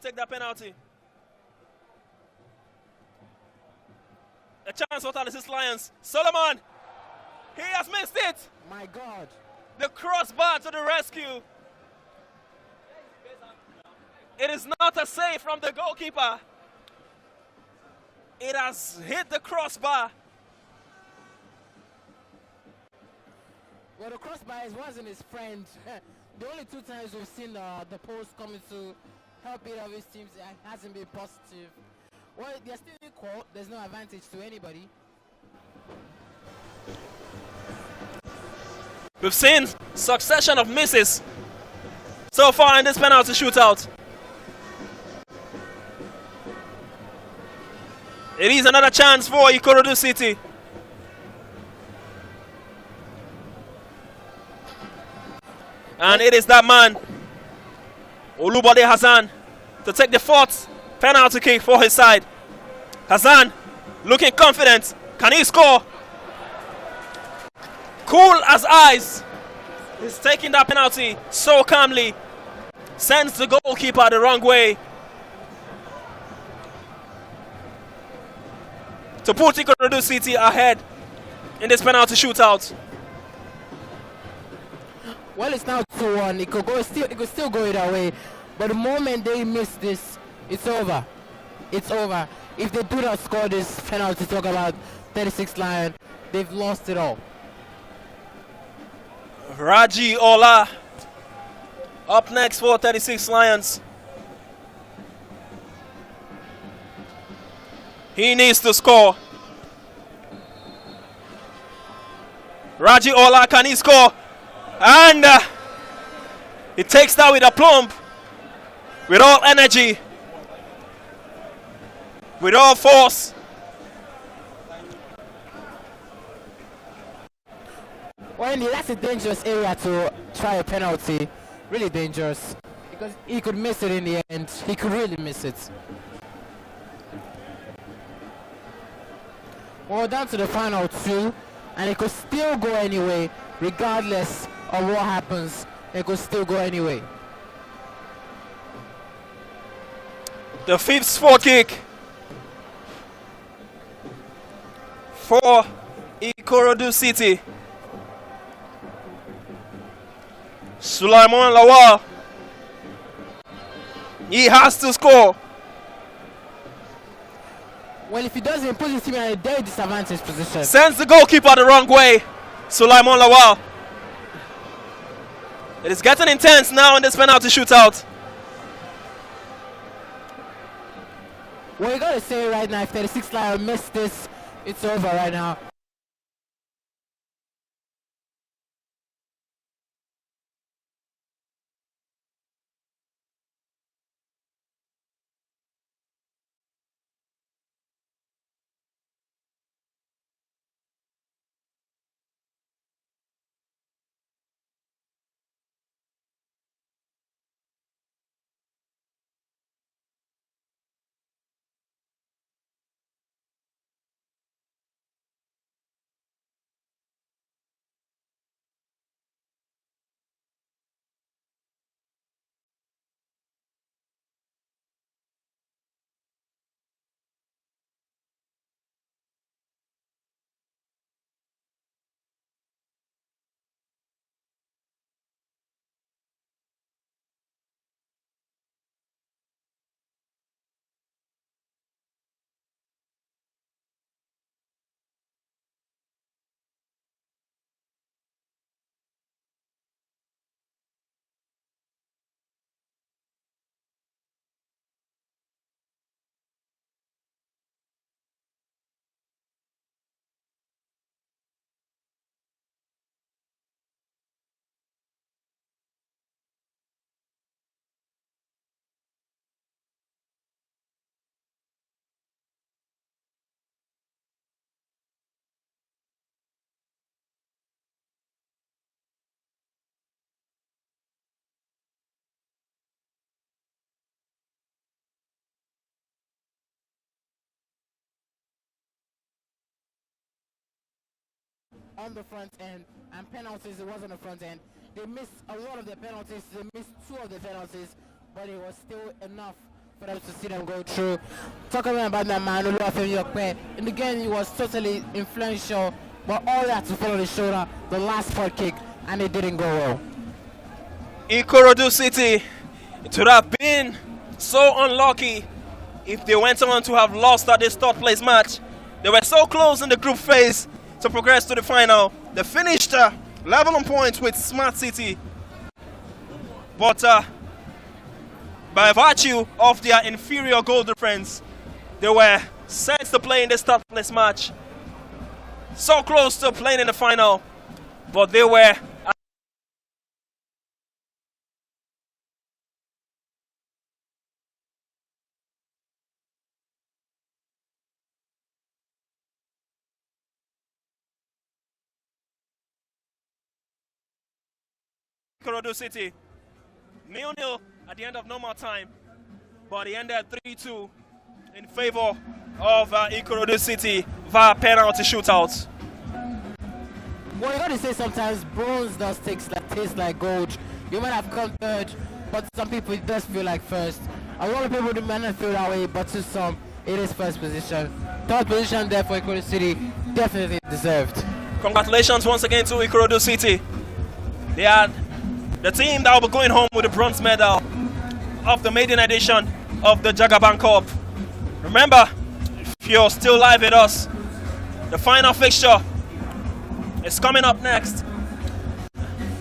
Take that penalty. A chance for 36 Lions. Solomon, he has missed it. My God. The crossbar to the rescue. It is not a save from the goalkeeper. It has hit the crossbar. Well, the crossbar wasn't his friend. The only 2 times we've seen the post coming to help either of his teams, it hasn't been positive. Well, they're still equal. There's no advantage to anybody. We've seen succession of misses so far in this penalty shootout. It is another chance for IKORODU City. And it is that man, Olubode Hassan, to take the 4th penalty kick for his side. Hassan looking confident. Can he score? Cool as ice. He's taking that penalty so calmly. Sends the goalkeeper the wrong way. To put IKORODU City ahead in this penalty shootout. Well, it's now 2-1. It could still go either way. But the moment they miss this, it's over. It's over. If they do not score this penalty, talk about 36 Lion, they've lost it all. Raji Ola up next for 36 Lions. He needs to score. Raji Ola, can he score? And he takes that with aplomb, with all energy, with all force. Well, that's a dangerous area to try a penalty. Really dangerous. Because he could miss it in the end. He could really miss it. Well, down to the final 2. And it could still go anyway, regardless of what happens. It could still go anyway. The 5th sport kick for IKORODU City. Sulaiman Lawal. He has to score. Well, if he doesn't, it puts his team in a very disadvantaged position. Sends the goalkeeper the wrong way. Sulaiman Lawal. It is getting intense now in this penalty shootout. Well, you gotta say right now, if 36 Lion missed this, it's over right now. On the front end, and penalties, it was on the front end. They missed a lot of the penalties. They missed 2 of the penalties, but it was still enough for them to see them go through. Talking about that man, and again, he was totally influential, but all that to follow the shoulder, the last spot kick, and it didn't go well. IKORODU City, it would have been so unlucky if they went on to have lost at this 3rd place match. They were so close in the group phase to progress to the final. They finished level on points with Smart City. But by virtue of their inferior goal difference, they were sent to play in this third place match. So close to playing in the final, but they were IKORODU City 0-0 at the end of normal time, but it ended 3-2 in favor of IKORODU City via penalty shootout. Well, you gotta say sometimes bronze does taste like gold. You might have come third, but some people it does feel like first. A lot of people do not feel that way, but to some it is first position. Third position there for IKORODU City, definitely deserved. Congratulations once again to IKORODU City. They are the team that will be going home with the bronze medal of the maiden edition of the Jagaban Cup. Remember, if you're still live with us, the final fixture is coming up next,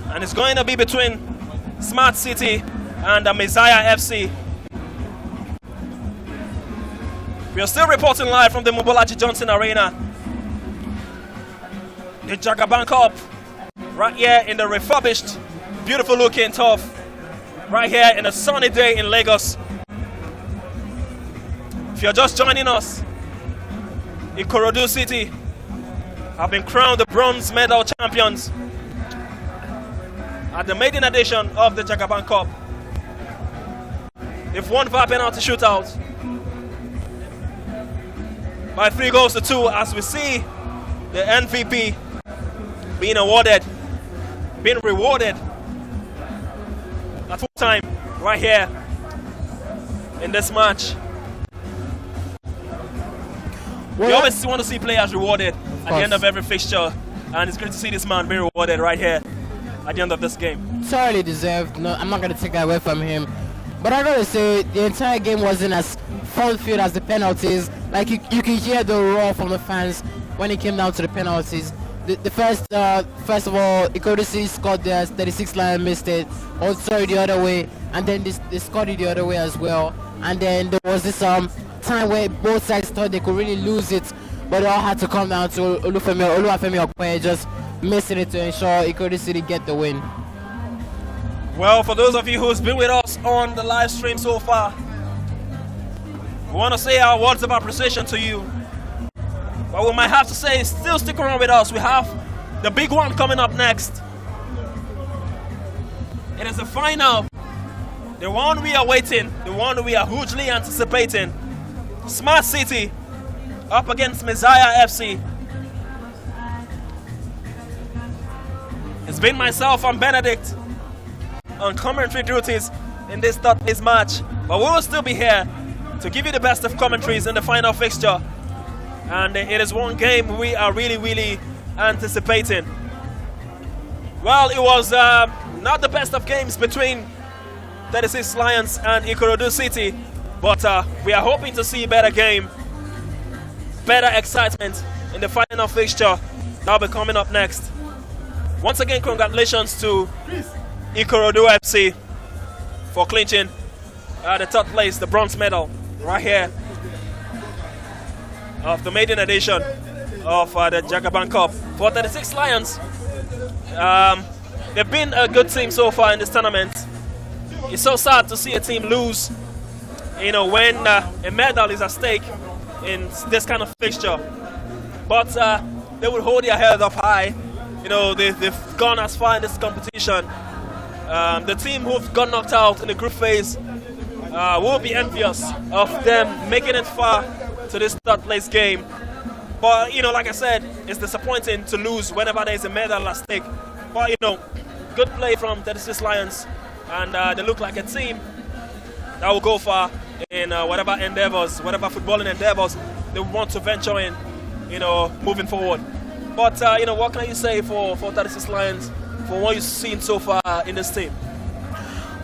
and it's going to be between Smart City and the Messiah FC. We are still reporting live from the Mobolaji Johnson Arena. The Jagaban Cup, right here in the refurbished, beautiful looking turf, right here in a sunny day in Lagos. If you're just joining us, IKORODU City have been crowned the bronze medal champions at the maiden edition of the Jagaban Cup. They've won via penalty shootout by 3-2, as we see the MVP being rewarded at full time right here in this match. We always want to see players rewarded at the end of every fixture, and it's great to see this man being rewarded right here at the end of this game. Thoroughly deserved. No, I'm not going to take that away from him. But I gotta say, the entire game wasn't as fun-filled as the penalties. Like you can hear the roar from the fans when it came down to the penalties. The first of all, IKORODU City scored theirs, 36 Lion missed it. Oh, sorry, the other way, and then they scored it the other way as well. And then there was this time where both sides thought they could really lose it, but it all had to come down to Oluwafemi Okpe just missing it to ensure IKORODU City get the win. Well, for those of you who's been with us on the live stream so far, we want to say our words of appreciation to you. But we might have to say, still stick around with us. We have the big one coming up next. It is the final, the one we are waiting, the one we are hugely anticipating. Smart City up against Messiah FC. It's been myself and Benedict on commentary duties in this third place match, but we will still be here to give you the best of commentaries in the final fixture. And it is one game we are really anticipating. Well, it was not the best of games between 36 Lions and IKORODU City, but we are hoping to see a better game, better excitement in the final fixture that will be coming up next. Once again, congratulations to IKORODU FC for clinching the third place, the bronze medal, right here of the maiden edition of the Jagaban Cup. For 36 Lions, they've been a good team so far in this tournament. It's so sad to see a team lose, you know, when a medal is at stake in this kind of fixture. But they will hold their head up high. You know, they've gone as far in this competition. The team who've got knocked out in the group phase will be envious of them making it far to this third place game. But, you know, like I said, it's disappointing to lose whenever there's a medal at stake. But, you know, good play from 36 Lions, and they look like a team that will go far in whatever endeavors, whatever footballing endeavors they want to venture in, you know, moving forward. But, you know, what can you say for 36 Lions, for what you've seen so far in this team?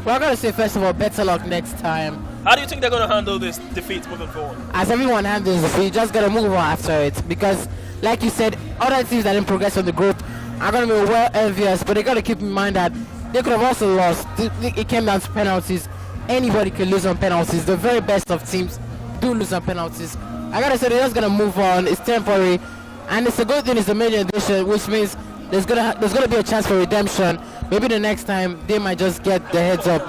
Well, I'm going to say, first of all, better luck next time. How do you think they're going to handle this defeat moving forward? As everyone handles it, you just got to move on after it. Because, like you said, other teams that didn't progress from the group are going to be well envious, but they got to keep in mind that they could have also lost. It came down to penalties. Anybody can lose on penalties. The very best of teams do lose on penalties. I gotta say, they're just gonna move on. It's temporary, and it's a good thing. It's the maiden edition, which means there's gonna be a chance for redemption. Maybe the next time they might just get the heads up.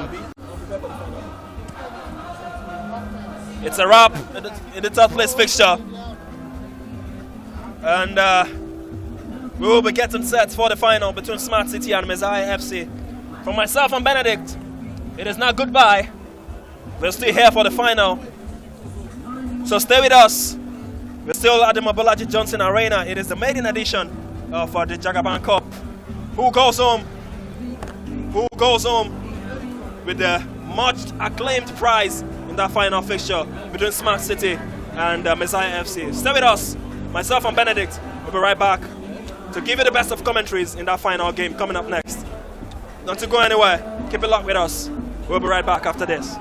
It's a wrap in the third place fixture, and we will be getting set for the final between Smart City and Messiah FC. From myself and Benedict, it is not goodbye. We're still here for the final. So stay with us. We're still at the Mobolaji Johnson Arena. It is the maiden edition of the Jagaban Cup. Who goes home? Who goes home with the much acclaimed prize in that final fixture between Smart City and Messiah FC? Stay with us. Myself and Benedict will be right back to give you the best of commentaries in that final game coming up next. Don't you go anywhere. Keep it locked with us. We'll be right back after this.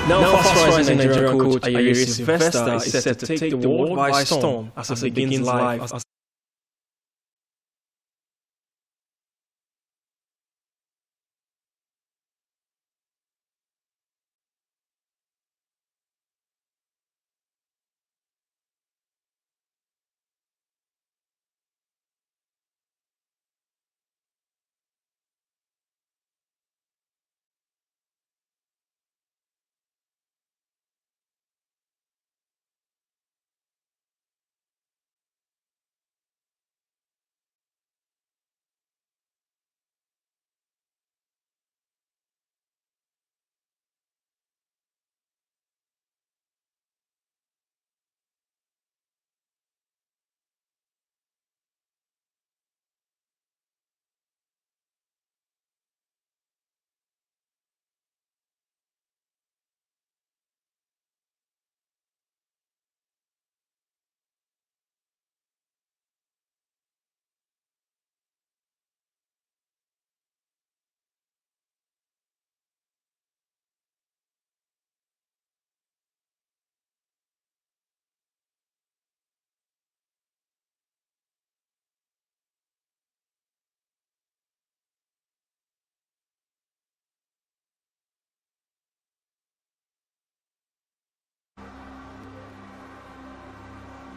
Now fast-rising Nigerian coach Ayeri Sylvester is set to take the world by storm as he begins life as